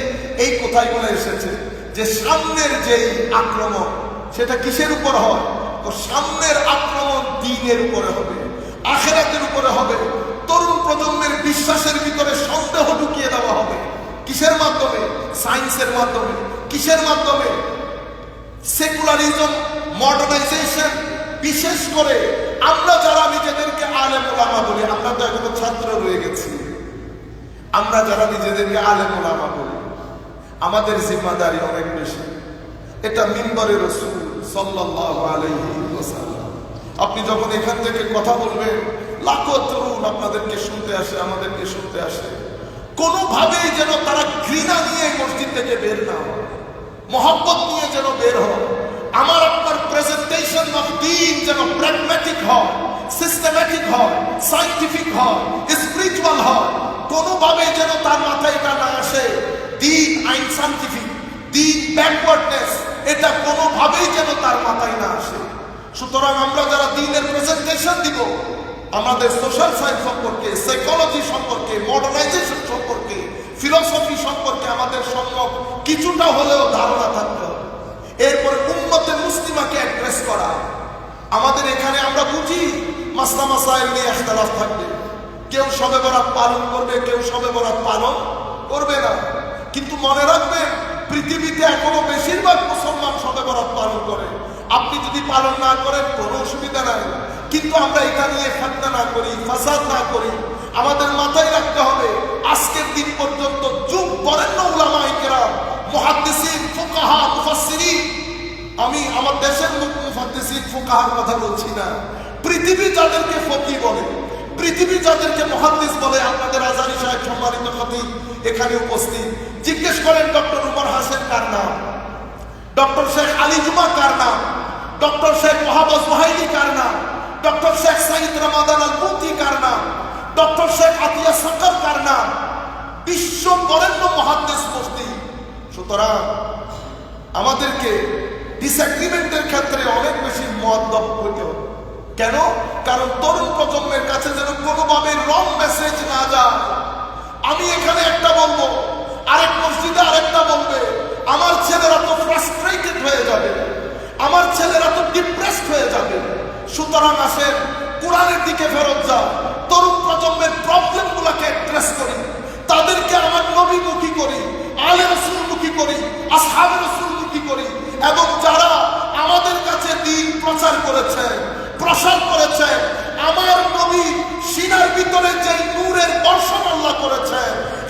এই কথাই বলে এসেছে যে সামনের যেই আক্রমণ, সেটা কিসের উপর হয়? তো সামনের আক্রমণ দ্বীনের উপরে হবে, আখিরাতের উপরে হবে। তরুণ প্রজন্মের বিশ্বাসের ভিতরে সন্দেহ ঢুকিয়ে দেওয়া হবে। কিসের মাধ্যমে? সায়েন্সের মাধ্যমে। কিসের মাধ্যমে? Secularism, modernisation. বিশেষ করে আমরা যারা নিজেদেরকে আলেম ওলামা বলি, আমরা তো এখনো ছাত্র রয়ে গেছি। আমরা যারা নিজেদেরকে আলেম ওলামা বলি, আমাদের জিম্মাদারি অনেক বেশি। এটা মিম্বরে রাসূল সাল্লাল্লাহু আলাইহি ওয়াসাল্লাম। আপনি যখন এখান থেকে কথা বলবেন, লাখো তরুণ আপনাদেরকে শুনতে আসে, আমাদেরকে শুনতে আসে। কোনোভাবেই যেন তারা ঘৃণা নিয়ে মসজিদ থেকে বের না হয়, মহব্বত নিয়ে যেন বের হয়। আমার আপনার প্রেজেন্টেশন অফ দ্বীন যেন প্র্যাগম্যাটিক হয়, সিস্টেম্যাটিক হয়, সায়েন্টিফিক হয়, স্পিরিচুয়াল হয়। কোনোভাবে যেন তার মাথায় এটা না আসে দ্বীন আনসায়েন্টিফিক, দ্বীন ব্যাকওয়ার্ডনেস, এটা কোনোভাবেই যেন তার মাথায় না আসে। সুতরাং আমরা যারা দ্বীনের প্রেজেন্টেশন দিব, আমাদের সোশ্যাল সায়েন্স সম্পর্কে, সাইকোলজি সম্পর্কে, মডার্নাইজেশন সম্পর্কে, ফিলোসফি সম্পর্কে আমাদের সম্যক কিছুটা হলেও ধারণা থাকতে হবে। এরপরে উম্মতে মুসলিমাকে অ্যাড্রেস করা। আমাদের এখানে আমরা বুঝি মাসলা মাসাইল নিয়ে ইখতিলাফ থাকবে, কেউ শবে বরাত পালন করবে, কেউ শবে বরাত পালন করবে না। কিন্তু মনে রাখবেন, পৃথিবীতে এখনো বেশিরভাগ মুসলমান শবে বরাত পালন করে। আপনি যদি পালন না করেন কোনো অসুবিধা নাই, কিন্তু আমরা এটা নিয়ে ফিতনা না করি, ফাসাদ না করি। আমাদের মাথায় রাখতে হবে, আজকের দিন পর্যন্ত যুগ বরেণ্য উলামায়ে কেরাম, মুহাদ্দিসিন, ফুকাহা, মুফাসসিরিন, আমি আমার দেশের মুহাদ্দিসিন ফুকাহার কথা বলছি না, পৃথিবী যাদেরকে ফকি বলে, পৃথিবী যাদেরকে মুহাদ্দিস বলে, আপনাদের আজারি সাহেব সম্মানিত খতিব এখানে উপস্থিত, জিজ্ঞেস করেন ডক্টর উমর হাসেন কার নাম, ডক্টর শেখ আলী জুমা কার নাম, ডক্টর শেখ ওয়াহাব সুহাইলি কার নাম, ডক্টর শেখ সাইদ রমাদান আল মুফতি কার নাম, ডক্টর শেখ আতিয়া সাকার কার নাম, বিশ্ব বরেণ্য মুহাদ্দিস মুফতি। সুতরাং আমাদেরকে ডিসএগ্রিমেন্টের ক্ষেত্রে অনেক বেশি মুআদ্দাব হতে হবে। কেন? কারণ তরুণ প্রজন্মের কাছে যেন কোনোভাবে রং মেসেজ না যায়। আমি এখানে একটা বলবো, আরেক মসজিদে আরেকটা বলবে, আমার ছেলেরা তো ফ্রাস্ট্রেটেড হয়ে যাবে, আমার ছেলেরা তো ডিপ্রেসড হয়ে যাবে। সুতরাং আসেন কোরআনের দিকে ফেরত যাও, তরুণ প্রজন্মের প্রবলেমগুলোকে অ্যাড্রেস করি, তাদেরকে আমার নবীমুখী করি, আলে রাসূলমুখী করি, আসহাবে রাসূলমুখী করি। এবং যারা আমাদের কাছে দ্বীন প্রচার করেছে, প্রসার করেছে, আমার নবী সিনার ভিতরে যে নূরের বর্ষণ আল্লাহ করেছে,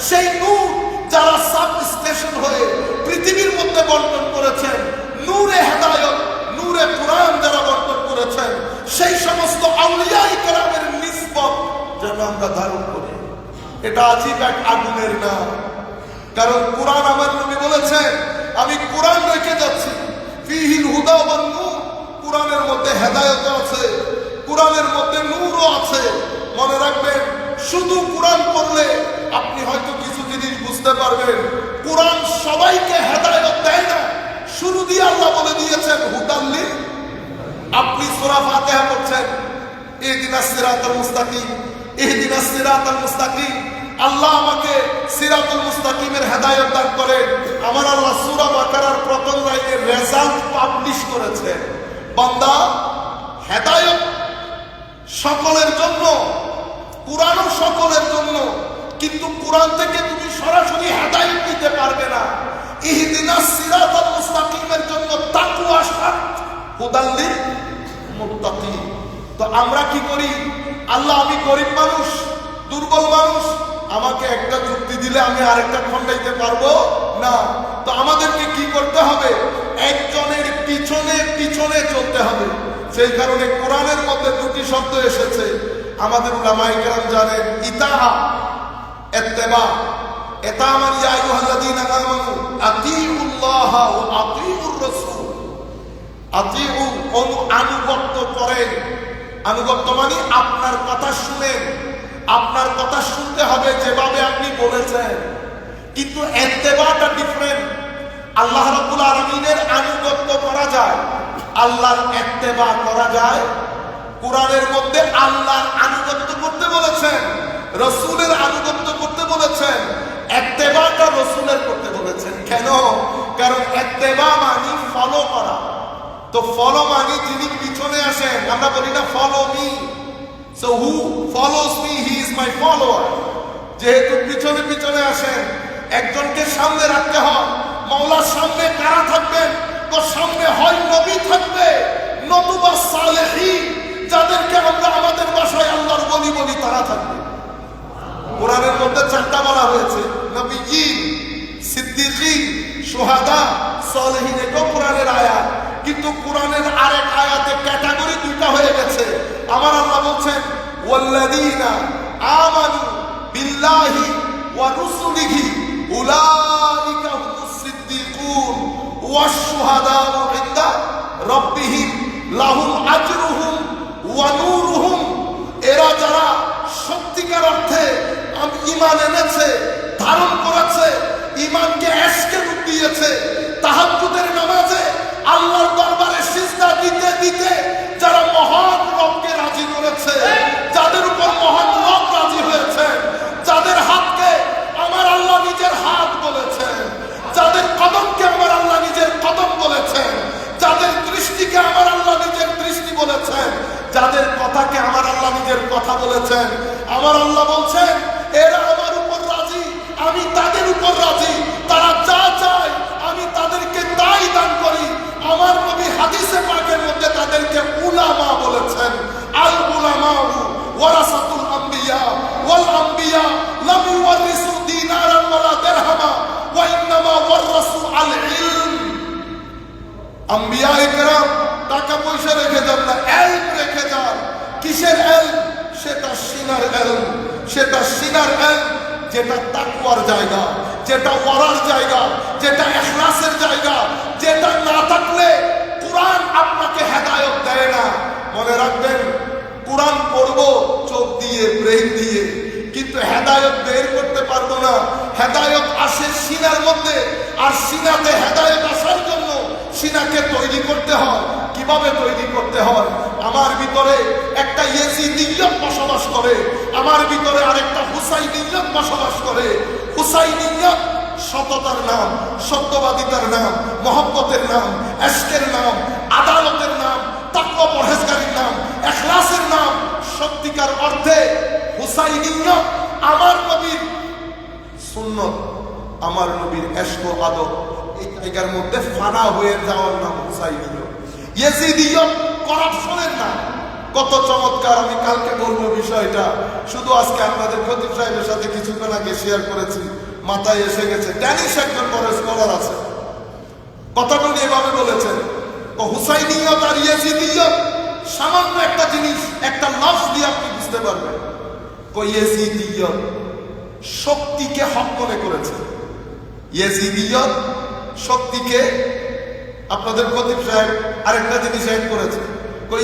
সেই নূর যারা সাব স্টেশন হয়ে পৃথিবীর মধ্যে বন্টন করেছেন, নূরে হেদায়েত, নূরে কুরআন যারা বন্টন করেছেন, সেই সমস্ত আউলিয়ায়ে কেরামের নিসবত যেন আমরা ধারণ করি। এটা আজীব এক আগুনের নাম। কারণ কুরআন, আমার নবী বলেছেন, আমি কুরআন রেখে যাচ্ছি, ফিহিল হুদা ওয়ান নূর, কুরআনের মধ্যে হেদায়েত আছে, কুরআনের মধ্যে নূরও আছে। মনে রাখবেন, শুধু কুরআন পড়লে আপনি হয়তো কিছু জিনিস বুঝতে পারবেন। কুরআন সবাইকে হেদায়েত দেয় না। শুরু দিয়ে আল্লাহ বলে দিয়েছেন হুদাল্লিল। আপনি সূরা ফাতিহা পড়ছেন, ইহদিনাস সিরাতাল মুস্তাকিম, ইহদিনাস সিরাতাল মুস্তাকিম, আল্লাহ আমাকে সিরাতুল মুস্তাকিমের হেদায়েত দান করেন। আমার আল্লাহ সূরা বাকারার প্রথম লাইনের রেজাল্ট পাবলিশ করেছেন, বান্দা হেদায়েত সকলের জন্য, কুরআনও সকলের জন্য, কিন্তু কুরআন থেকে তুমি সরাসরি হেদায়েত নিতে পারবে না। ইহদিনাস সিরাতাল মুস্তাকিমের জন্য তাকওয়া শর্ত, হুদাল্লিল মুত্তাকিন। তো আমরা কি করি? আল্লাহ, আমি গরিব মানুষ, দুর্বল মানুষ, আমাকে একটা যুক্তি দিলে আমি আরেকটা খণ্ডাইতে পারবো না। তো আমাদেরকে কি করতে হবে? একজনের পিছনে পিছনে চলতে হবে। সেই কারণে কোরআনের মধ্যে দুটি শব্দ এসেছে, আমাদের উলামায়ে কেরাম জানেন, ইতাআ, ইত্তেবা। এটা আমার ইয়া আইয়ুহাল্লাযীনা আমানু আতিউল্লাহ ওয়া আতিউর রাসূল। আতিউ আনুগত্য করেন। আনুগত্য মানে আপনার কথা শুনেন, আপনার কথা শুনতে হবে যেভাবে আপনি বলেছেন। কিন্তু ইত্তেবাটা ডিফারেন্ট। আল্লাহ রাব্বুল আলামিনের আনুগত্য করা যায়, আল্লাহর ইত্তেবা করা যায়। কোরআনের মধ্যে আল্লাহর আনুগত্য করতে বলেছেন, রাসূলের আনুগত্য করতে বলেছেন, ইত্তেবাটা রাসূলের করতে বলেছেন। কেন? কারণ ইত্তেবা মানে ফলো করা। তো ফলো মানে যিনি পিছনে আসেন, আমরা বলি না follow me, so who follows me he is my follower. যেহেতু পিছনে পিছনে আসেন, একজনকে সামনে রাখতে হয়। মাওলার সামনে কারা থাকবেন? তো সামনে হয় নবী থাকবে, নতুবা সালেহীন, যাদেরকে আমরা আমাদের ভাষায় আল্লাহর ওলি বলি, তারা থাকবে। কোরআনের মধ্যে চারটা বলা হয়েছে, নবীয়ীন, সিদ্দিকীন, শুহাদা, সালেহীন। এটাও কোরআনের আয়াত, কিন্তু কোরআনের আরেক আয়াতে ক্যাটাগরি দুইটা হয়ে গেছে। আমার আল্লাহ বলছেন ওয়াল্লাযীনা আমানু বিল্লাহি ওয়া রুসুলিহি উলাইকা হুমুস সিদ্দিকুন ওয়াশ শুহাদাউ ইনদা রাব্বিহিম লাহুম আজরুহুম ওয়া নূরুহুম। এরা যারা সত্যিকার অর্থে ঈমান এনেছে, ধারণ করেছে, ঈমানকে এশকে রূপ দিয়েছে, তাহাজ্জুদের নামাজে আল্লাহর দরবারে সিজদা দিতে দিতে যারা মহান রবকে রাজি করেছে, যাদের উপর মহান রব রাজি হয়েছেন, যাদের হাতকে আমার আল্লাহ নিজের হাত বলেছেন, যাদের কদমকে আমার আল্লাহ নিজের কদম বলেছেন, যাদের দৃষ্টিকে আমার আল্লাহ নিজের দৃষ্টি বলেছেন, যাদের কথাকে আমার আল্লাহ নিজের কথা বলেছেন, আমার আল্লাহ বলছেন এরা আমার উপর রাজি, আমি তাদের উপর রাজি। তারা যা চায় আমি তাদেরকে তাই দান করি। আমার নবী হাদিসে পাকের মধ্যে তাদেরকে উলামা বলেছেন। আল উলামা ওয়ারাসাতুল আম্বিয়া ওয়াল আম্বিয়া লাম ইওয়ারিসু দিনারান ওয়ালা দিরহামা ওয়া ইন্নামা ওয়ারাসু আল ইলম। আম্বিয়ায়ে কেরাম টাকা পয়সা রেখে যান না, ইলম রেখে যান। কিসের ইলম? সেটা সিনার ইলম, সেটা সিনার ইলম, যেটা তাকওয়ার জায়গা, যেটা ওয়ারার জায়গা, যেটা ইখলাসের জায়গা, যেটা না থাকলে কোরআন আপনাকে হেদায়েত দেয় না। মনে রাখবেন, কোরআন পড়বো চোখ দিয়ে, ব্রেন দিয়ে, কিন্তু হেদায়েত বের করতে পারবো না। হেদায়েত আসে সিনার মধ্যে, আর সিনাতে হেদায়েত আসার জন্য সিনাকে তৈরি করতে হয়। কিভাবে তৈরি করতে হয়? আমার ভিতরে একটা ইয়েজিদিয়ত বসবাস করে, আমার ভিতরে আরেকটা হুসাইনিয়ত বসবাস করে। হুসাইনিয়ত সততার নাম, সত্যবাদিতার নাম, মহব্বতের নাম, ইশকের নাম, আদালতের নাম, তাকওয়া পরহেজগারির নাম, ইখলাসের নাম। সত্যিকার অর্থে হুসাইনিয়ত আমার নবীর সুন্নত, আমার নবীর ইশক ও আদব, এই জায়গার মধ্যে ফানা হয়ে যাওয়ার নাম হুসাইনিয়ত। ইয়েজিদিয়ত করাপশনের নাম। কত চমৎকার! আমি কালকে বলবো বিষয়টা, শুধু আজকে আপনাদের খতিব সাহেবের সাথে কিছুক্ষণ আগে শেয়ার করেছি, মাথায় এসে গেছে। ড্যানিশ একজন বড় স্কলার আছে, কথাটা এভাবে বলেছেন, হুসাইনিয়ত আর ইয়েজিদিয়ত সামান্য একটা জিনিস, একটা লফজ দিয়ে আপনি বুঝতে পারবেন। ইয়েজিদিয়ত শক্তিকে হক মনে করেছে, ইয়েজিদিয়ত শক্তিকে, আপনাদের খতিব সাহেব আরেকটা জিনিস অ্যাড করেছে,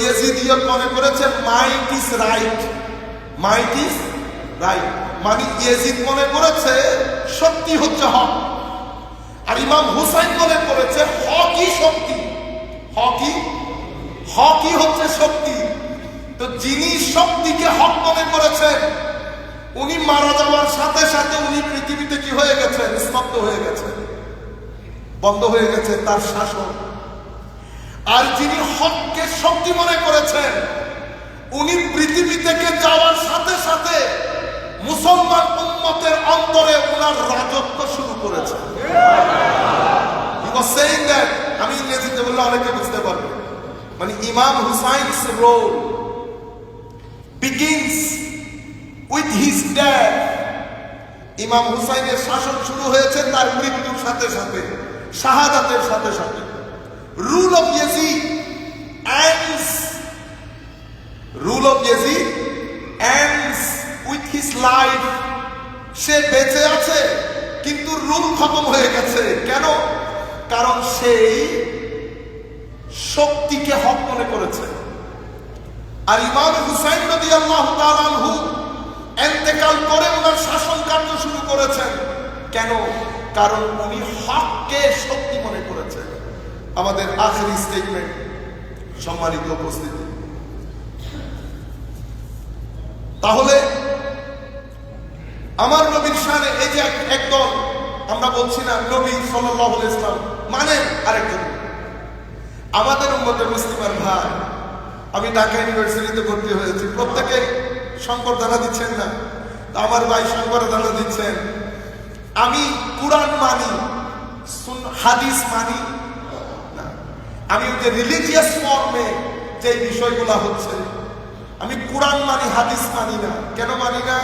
ইয়েজিদিয়ত মনে করেছে might is right, might is right, মানে ইয়েজিদ মনে করেছে শক্তি হচ্ছে হক, আর ইমাম হুসাইন মনে করেছে হকই শক্তি, হকই হচ্ছে শক্তি। তো যিনি শক্তিকে হক মনে করেছেন, উনি মারা যাওয়ার সাথে সাথে উনি পৃথিবীতে কি হয়ে গেছেন? স্তব্ধ হয়ে গেছেন, বন্ধ হয়ে গেছে তার শাসন। আর যিনি হককে শক্তি মনে করেছেন, উনি পৃথিবী থেকে যাওয়ার সাথে সাথে মুসলমান উম্মতের অন্তরে ওনার রাজত্ব শুরু করেছে। আমি ইংরেজিতে বললে অনেকে বুঝতে পারবে, মানে Imam Hussain's role begins with his death. Imam হুসাইনের শাসন শুরু হয়েছে তার মৃত্যুর সাথে সাথে, শাহাদাতের সাথে সাথে। Rule of Yazid ends, rule of Yazid ends with his life. সে বেঁচে আছে কিন্তু রুল খতম হয়ে গেছে। কেন? কারণ সেই শক্তিকে হক মনে করেছে। আর ইমাম হুসাইন রাদিয়াল্লাহু তাআলা আনহু ইন্তেকাল করে ওনার শাসন কার্য শুরু করেছেন। কেন? কারণ উনি হককে শক্তি মনে করেছেন। আমাদের আখেরি স্টেটমেন্ট, সম্মানিত উপস্থিতি, তাহলে আমার নবীর শানে এই যে একদল, আমরা বলছি না নবী সাল্লাল্লাহু আলাইহি ওয়াসাল্লাম মানে আরেকজন। আমাদের উম্মতের মুসলিমের ভাই, আমি ঢাকা ইউনিভার্সিটিতে ভর্তি হয়েছি, প্রত্যেকে সংবর্ধনা দিচ্ছেন না, আমার ভাই সংবর্ধনা দিচ্ছেন। আমি কুরআন মানি, হাদিস মানি না। আমি যে রিলিজিয়াস ফর্মে যে বিষয়গুলো হচ্ছে, আমি কুরআন মানি, হাদিস মানি না। কেন মানি না?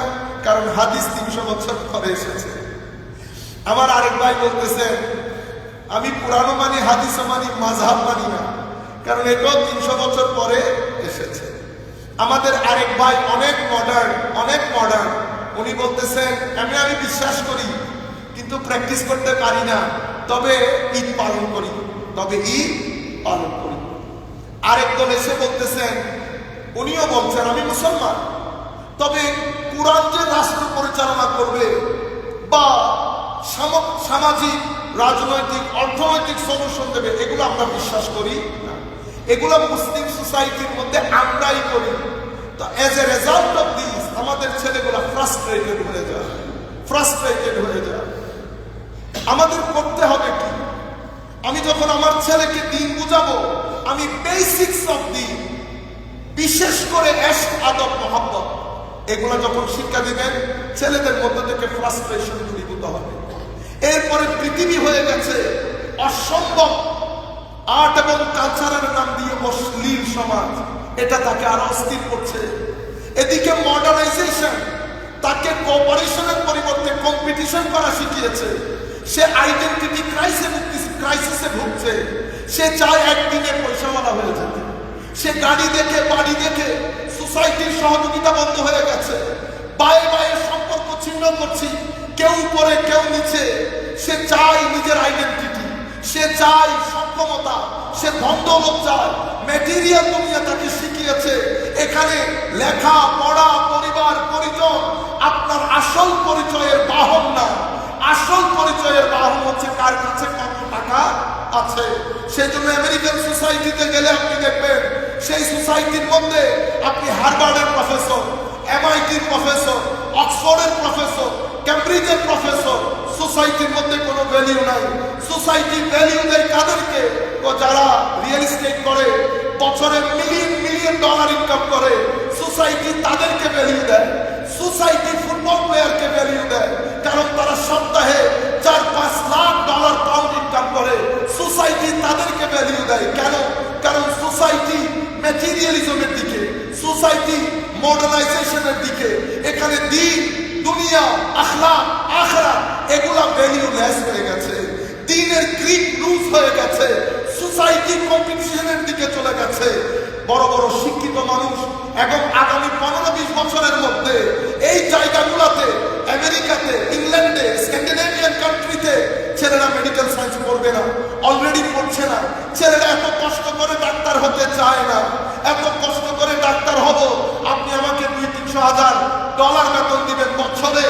কারণ হাদিস 300 বছর পরে এসেছে। আমার আরেক ভাই বলতেছেন আমি পুরানো মানি, হাদিসও মানি, মাযহাব মানি না, কারণ এটাও 300 বছর পরে এসেছে। আমাদের আরেক ভাই অনেক মডার্ন, উনি বলতেছেন আমি বিশ্বাস করি কিন্তু প্র্যাকটিস করতে পারি না, তবে ঈদ পালন করি। আরেক দল এসে বলতেছেন, উনিও বলছেন আমি মুসলমান, তবে কুরআন যে রাষ্ট্র পরিচালনা করবে বা সামাজিক, রাজনৈতিক, অর্থনৈতিক সলিউশন দেবে, এগুলো আমরা বিশ্বাস করি না। এগুলো মুসলিম সোসাইটির মধ্যে আমরাই করি। তো as a result of this আমাদের ছেলেগুলো ফ্রাস্ট্রেটেড হয়ে যায়। আমাদের করতে হবে কি? আমি যখন আমার ছেলেকে দ্বীন বুঝাবো, আমি বেসিক্স অফ দ্বীন, বিশেষ করে এশক, আদব, মহব্বত, এগুলো যখন শিক্ষা দিবেন, ছেলেদের মধ্যে থেকে ফ্রাস্ট্রেশন দূরীভূত হবে। এরপরে পৃথিবী হয়ে গেছে অসম্ভব আর্ট এবং কালচারের নাম দিয়ে অশ্লীল সমাজ, এটা তাকে আরো অস্থির করছে। এদিকে মডার্নাইজেশন তাকে কোঅপারেশনের পরিবর্তে কম্পিটিশন করা শিখিয়েছে। সে আইডেন্টিটি ক্রাইসিসে ভুগছে। সে চায় একদিনে পয়সাওয়ালা হয়ে যেতে। সে গাড়ি দেখে, বাড়ি দেখে সোসাইটির সহযোগিতা বন্ধ হয়ে গেছে। বায়ে সম্পর্ক ছিন্ন করছি, কেউ উপরে কেউ নিচে। সে চায় নিজের আইডেন্টিটি, সে চায় সক্ষমতা, সে ধন দৌলত চায়। ম্যাটেরিয়াল দুনিয়া তাকে শিখিয়েছে এখানে লেখা পড়া, পরিবার, পরিজন আপনার আসল পরিচয়ের বাহন না। আসল পরিচয়ের বাহন হচ্ছে কার কাছে কত টাকা আছে। সেই জন্য আমেরিকান সোসাইটিতে গেলে আপনি দেখবেন, সেই সোসাইটির মধ্যে আপনি হার্ভার্ডের প্রফেসর, এমআইটির প্রফেসর, অক্সফোর্ডের প্রফেসর, ক্যামব্রিজের প্রফেসর, সোসাইটির মধ্যে কোনো ভ্যালিউ নাই। সোসাইটি ভ্যালিউ দেয় কাদেরকে? যারা রিয়েল এস্টেট করে, বছরে মিলিয়ন ডলার ইনকাম করে, সোসাইটি তাদেরকে ভ্যালিউ দেয়। সোসাইটি ফুটবল প্লেয়ারকে ভ্যালিউ দেয়, কারণ তারা সপ্তাহে 4-5 লাখ ডলার পাউন্ড ইনকাম করে। সোসাইটি তাদেরকে ভ্যালিউ দেয়। কেন? কারণ সোসাইটি ম্যাটেরিয়ালিজমের দিকে, সোসাইটি মডার্নাইজেশনের দিকে। এখানে দ্বীন, দুনিয়া, আখলাক, আখিরাত এগুলা ভ্যালুলেস হয়ে গেছে। দ্বীনের গ্রিপ লুজ হয়ে গেছে। সোসাইটি কম্পিটিশনের দিকে চলে গেছে। বড় বড় শিক্ষিত মানুষ এবং আগামী 15-20 বছরের মধ্যে এই জায়গাগুলোতে, আমেরিকাতে, ইংল্যান্ডে, স্ক্যান্ডিনেভিয়ান কান্ট্রিতে ছেলেরা মেডিকেল সায়েন্স পড়বে না, অলরেডি পড়ছে না। ছেলেরা এত কষ্ট করে ডাক্তার হতে চায় না। এত কষ্ট করে ডাক্তার হব, আপনি আমাকে 200-300 হাজার ডলার বেতন দিবেন বছরে,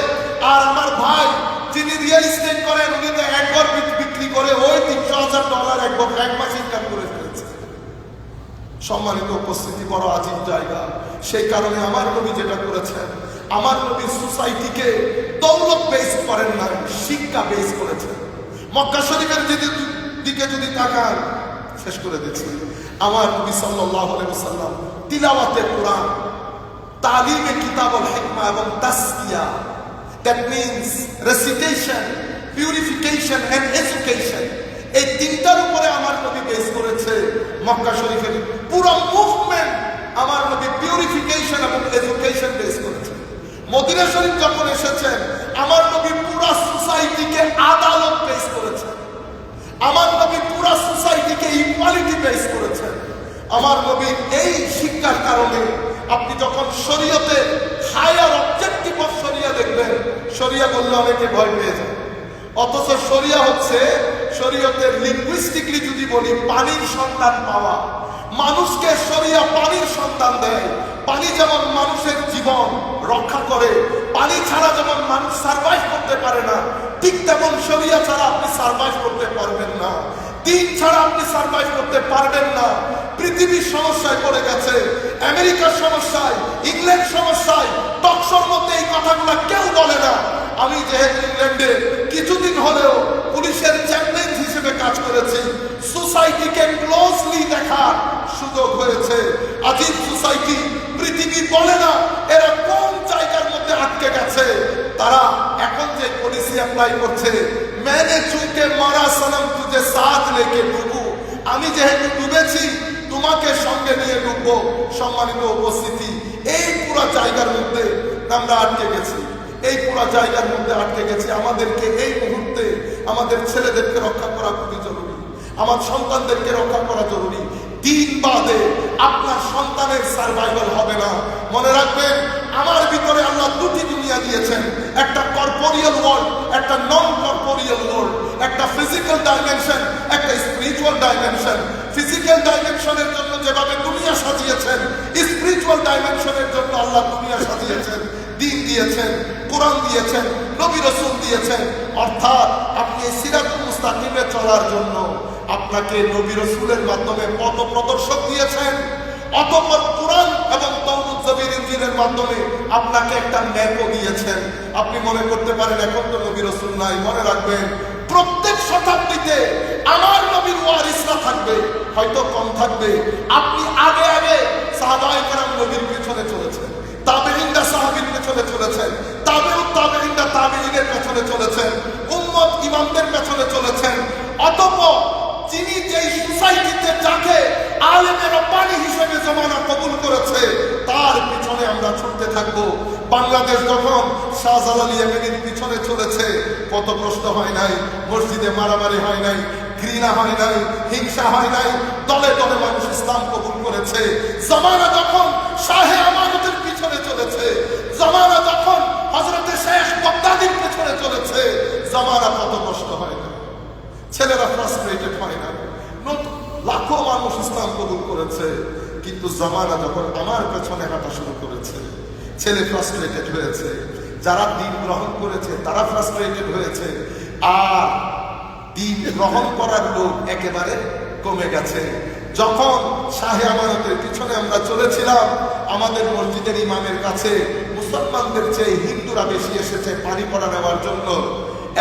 আর আমার ভাই যিনি রিয়েল এস্টেট করেন, উনি তো একবার বিক্রি করে ওই 300 হাজার ডলার এক মাস ইনকাম করে ফেলেছে। সম্মানিত উপস্থিতি, বড় আজীব জায়গা। সেই কারণে আমার নবী যেটা করেছেন, আমার নবী সোসাইটিকে দৌলত বেস করেন না, শিক্ষা বেস করেছেন। মক্কা শরীফের দিকে যদি তাকান, শেষ করে দিচ্ছি, আমার নবী সাল্লাল্লাহু আলাইহি ওয়াসাল্লাম তিলাওয়াতে কোরআন, তালিমে কিতাবুল হিকমা এবং তাসকিয়া, that means recitation, purification and education, এই তিনটার উপরে আমার নবী বেস করেছে। মক্কা শরীফের পুরো মুভমেন্ট আমার নবী পিউরিফিকেশন এবং এডুকেশন বেস করেছে। মদিনা শরীফ যখন এসেছেন, আমার নবী পুরো সোসাইটিকে আদালত বেস করেছেন। আমার নবী পুরো সোসাইটিকে ইকুয়ালিটি বেস করেছেন। আমার নবী এই শিক্ষার কারণে আপনি যখন শরীয়তে হায়ার অবজেক্টিভ অফ শরিয়া দেখবেন, শরিয়া বললে অনেকে ভয় পেয়ে যায়। অথচ শরিয়া হচ্ছে, শরীয়তের লিঙ্গুইস্টিকলি যদি বলি, পানির সন্তান পাওয়া। মানুষকে শরিয়া পানির সন্তান দেয়। পানি যেমন মানুষের জীবন রক্ষা করে, পানি ছাড়া যেমন মানুষ সার্ভাইভ করতে পারে না, ঠিক তেমন শরিয়া ছাড়া আপনি সার্ভাইভ করতে পারবেন না। দ্বীন ছাড়া আপনি সার্ভাইভ করতে পারবেন না। পৃথিবীর সমস্যায় পড়ে গেছে, আমেরিকার সমস্যায়, ইংল্যান্ড সমস্যায়। টকশোর মধ্যে এই কথাগুলো কেউ বলে না। আমি যেহেতু ইংল্যান্ডে কিছুদিন হলেও পুলিশের চ্যাম্পিয়ন হিসেবে কাজ করেছি, সোসাইটিকে ক্লোজলি দেখার সুযোগ হয়েছে। আজীব সোসাইটি, পৃথিবী বলে না এরা কোন জায়গার মধ্যে আটকে গেছে। তারা এখন যে পলিসি অ্যাপ্লাই করছে, मैंने चूके मारा सनम तुझे साथ लेके डूबू, আমি যেহেতু ডুবেছি তোমাকে সঙ্গে নিয়ে ডুববো। সম্মানিত উপস্থিতি, এই পুরো জায়গার মধ্যে আমরা আটকে গেছি। এই পুরো জায়গার মধ্যে আটকে গেছি। আমাদেরকে এই মুহূর্তে আমাদের ছেলেদেরকে রক্ষা করা খুবই জরুরি, আমার সন্তানদেরকে রক্ষা করা জরুরি। দিন বাদে আপনার সন্তানের সার্ভাইভাল হবে না। মনে রাখবেন, আমার ভিতরে আল্লাহ দুটি দুনিয়া দিয়েছেন, একটা কর্পোরিয়াল ওয়ার্ল্ড, একটা নন কর্পোরিয়াল ওয়ার্ল্ড, একটা ফিজিক্যাল ডাইমেনশন, একটা স্পিরিচুয়াল ডাইমেনশন। ফিজিক্যাল ডাইমেনশনের জন্য যেভাবে দুনিয়া সাজিয়েছেন, স্পিরিচুয়াল ডাইমেনশনের জন্য আল্লাহ দুনিয়া সাজিয়েছেন, দিন দিয়েছেন, কোরআন দিয়েছেন, নবী রাসূল দিয়েছেন। অর্থাৎ আপনি সিরাতুল মুস্তাকিমে চলার জন্য আপনাকে নবী রাসূলের মাধ্যমে পথ প্রদর্শক দিয়েছেন, অতঃপর কোরআন এবং তাওরাত জাবুর ইনজিলের মাধ্যমে আপনাকে একটা ম্যাপও দিয়েছেন। আপনি মনে করতে পারেন এখন তো নবী রাসূল নাই। মনে রাখবেন, প্রত্যেক শতাব্দীতে আমার নবীর ওয়ারিসরা থাকবে, হয়তো কম থাকবে। আপনি আগে আগে সাহাবায়ে কেরাম নবীর পিছনে চলেছেন, তাবেঈনরা সাহাবীর পিছনে চলেছেন, তাবেউত তাবেঈনরা তাবেঈনের পিছনে চলেছেন, উম্মত ইমামদের পিছনে চলেছেন। অতঃপর যিনি যেই সোসাইটিতে যাকে আলেমে রব্বানি হিসেবে জমানা কবুল করেছে, তার পিছনে আমরা ছুটতে থাকবো। বাংলাদেশ যখন শাহজালাল ইয়েমেনির পিছনে চলেছে, পথভ্রষ্ট হয় নাই, মসজিদে মারামারি হয় নাই, ঘৃণা হয় নাই, হিংসা হয় নাই, দলে দলে মানুষ ইসলাম কবুল করেছে। জামানা যখন শাহে আমানতের পিছনে চলেছে, জামানা যখন হযরতে শেখ বাগদাদির পিছনে চলেছে, জামানা পথভ্রষ্ট হয় না, ছেলেরা ফ্রাস্ট্রেটেড হয় না, লাখো মানুষ ইসলাম কবুল করেছে। কিন্তু জামানা যখন আমার পেছনে হাঁটা শুরু করেছে, ছেলে ফ্রাস্ট্রেটেড হয়েছে, যারা দিন গ্রহণ করেছে তারা ফ্রাস্ট্রেটেড হয়েছে, আর দিন গ্রহণ করার লোক একেবারে কমে গেছে। যখন শাহে আমানতের পিছনে আমরা চলেছিলাম, আমাদের মসজিদের ইমামের কাছে মুসলমানদের চেয়ে হিন্দুরা বেশি এসেছে পানি পড়া নেওয়ার জন্য।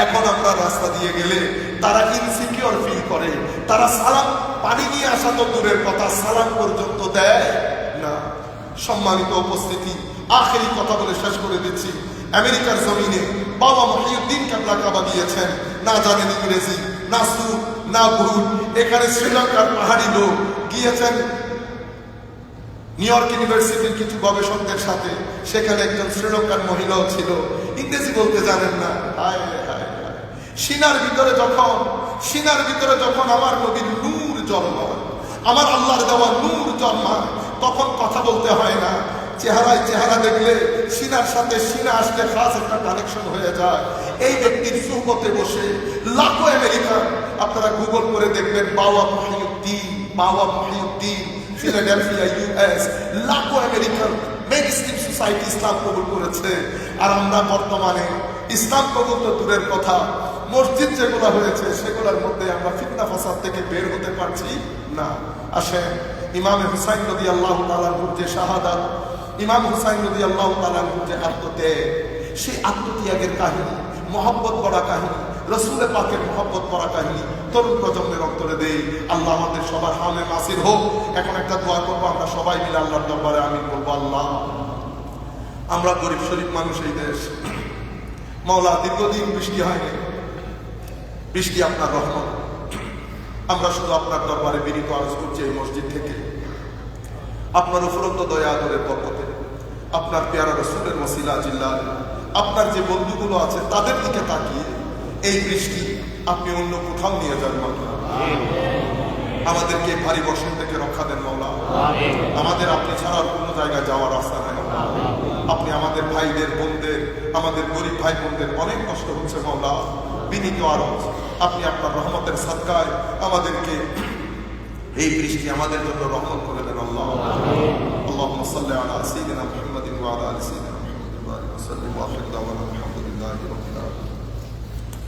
এখন আমরা রাস্তা দিয়ে গেলে তারা ইনসিকিউর ফিল করে, তারা সালাম, পানি নিয়ে আসা তো দূরের কথা, সালাম পর্যন্ত দেয় না। সম্মানিত উপস্থিতি, আখেরি কথা বলে শেষ করে দিচ্ছি। আমেরিকার জমিনে বাবা মহিউদ্দিন কেবলা কাবা গিয়েছেন, না জানেন ইংরেজি, না সুর, না ভুট। এখানে শ্রীলঙ্কার পাহাড়ি লোক গিয়েছেন নিউ ইয়র্ক ইউনিভার্সিটির কিছু গবেষকদের সাথে। সেখানে একজন শ্রীলঙ্কার মহিলাও ছিল, ইংরেজি বলতে জানেন না। সিনার ভিতরে যখন আমার নবীর নূর জন্মায়, আমার আল্লাহর দেওয়া নূর জন্মায়, তখন কথা বলতে হয় না, চেহারায় চেহারা দেখলে সিনার সাথে সিনা আসলে খাস একটা কানেকশন হয়ে যায়। এই ব্যক্তির সুহবতে বসে লাখো আমেরিকান, আপনারা গুগল করে দেখবেন, বাবা মহিউদ্দিন ফিলাডেলফিয়া ইউএস, লাখো আমেরিকান মেইনস্ট্রিম সোসাইটি ইসলাম কবুল করেছে। আর আমরা বর্তমানে ইসলাম কবুল তো দূরের কথা, মসজিদ যেগুলো হয়েছে সেগুলোর মধ্যে আমরা ফিতনা ফাসাদ থেকে বের হতে পারছি না। আসেন, ইমাম হুসাইন রাদিয়াল্লাহু তাআলা আনহুর যে শাহাদাত, ইমাম হুসাইন রাদিয়াল্লাহু তাআলা আনহুর যে আত্মত্যাগ, সেই আত্মত্যাগের কাহিনী, মহব্বত করা কাহিনী, রাসূলের পাকের মহব্বত করা কাহিনী তরুণ প্রজন্মের অন্তরে দেই। আল্লাহ আমাদের সবার হামে নাসির হোক। এখন একটা দোয়া করবো, আমরা সবাই মিলে আল্লাহর দরবারে আমিন বলবো। আল্লাহ, আমরা গরিব শরীফ মানুষ, এই দেশ মাওলা দীর্ঘদিন বৃষ্টি হয়নি, বৃষ্টি আপনার রহমত। আমরা শুধু আপনার দরবারে বিনীত আরজ করছি এই মসজিদ থেকে, আপনার উপরন্ত দয়া আদরের বরকতে, আপনার পেয়ারা রাসূলের ওসিলা জিল্লাহ, আপনার যে বন্ধুগুলো আছে তাদের দিকে তাকিয়ে এই বৃষ্টি আপনি অন্য কোথাও নিয়ে যান মাওলা। আমাদেরকে ভারী বর্ষণ থেকে রক্ষা দেন মাওলা। আমাদের আপনি ছাড়া আর কোনো জায়গায় যাওয়ার রাস্তা নাই। আপনি আমাদের ভাইদের, বোনদের, আমাদের গরিব ভাই বোনদের অনেক কষ্ট হচ্ছে মাওলা, বিনীত আরজ আপনি আপনার রহমতের সাদকায় আমাদেরকে এই বৃষ্টি আমাদের জন্য রহমত করে দেন আল্লাহ। আল্লাহুম্মা সাল্লি আলা সাইয়্যিদিনা মুহাম্মাদিন ওয়া আলা আলি সাইয়্যিদিনা মুহাম্মাদিন ওয়া সাল্লিম ওয়া আখির দাওয়ানা আলহামদুলিল্লাহি রাব্বিল আলামিন।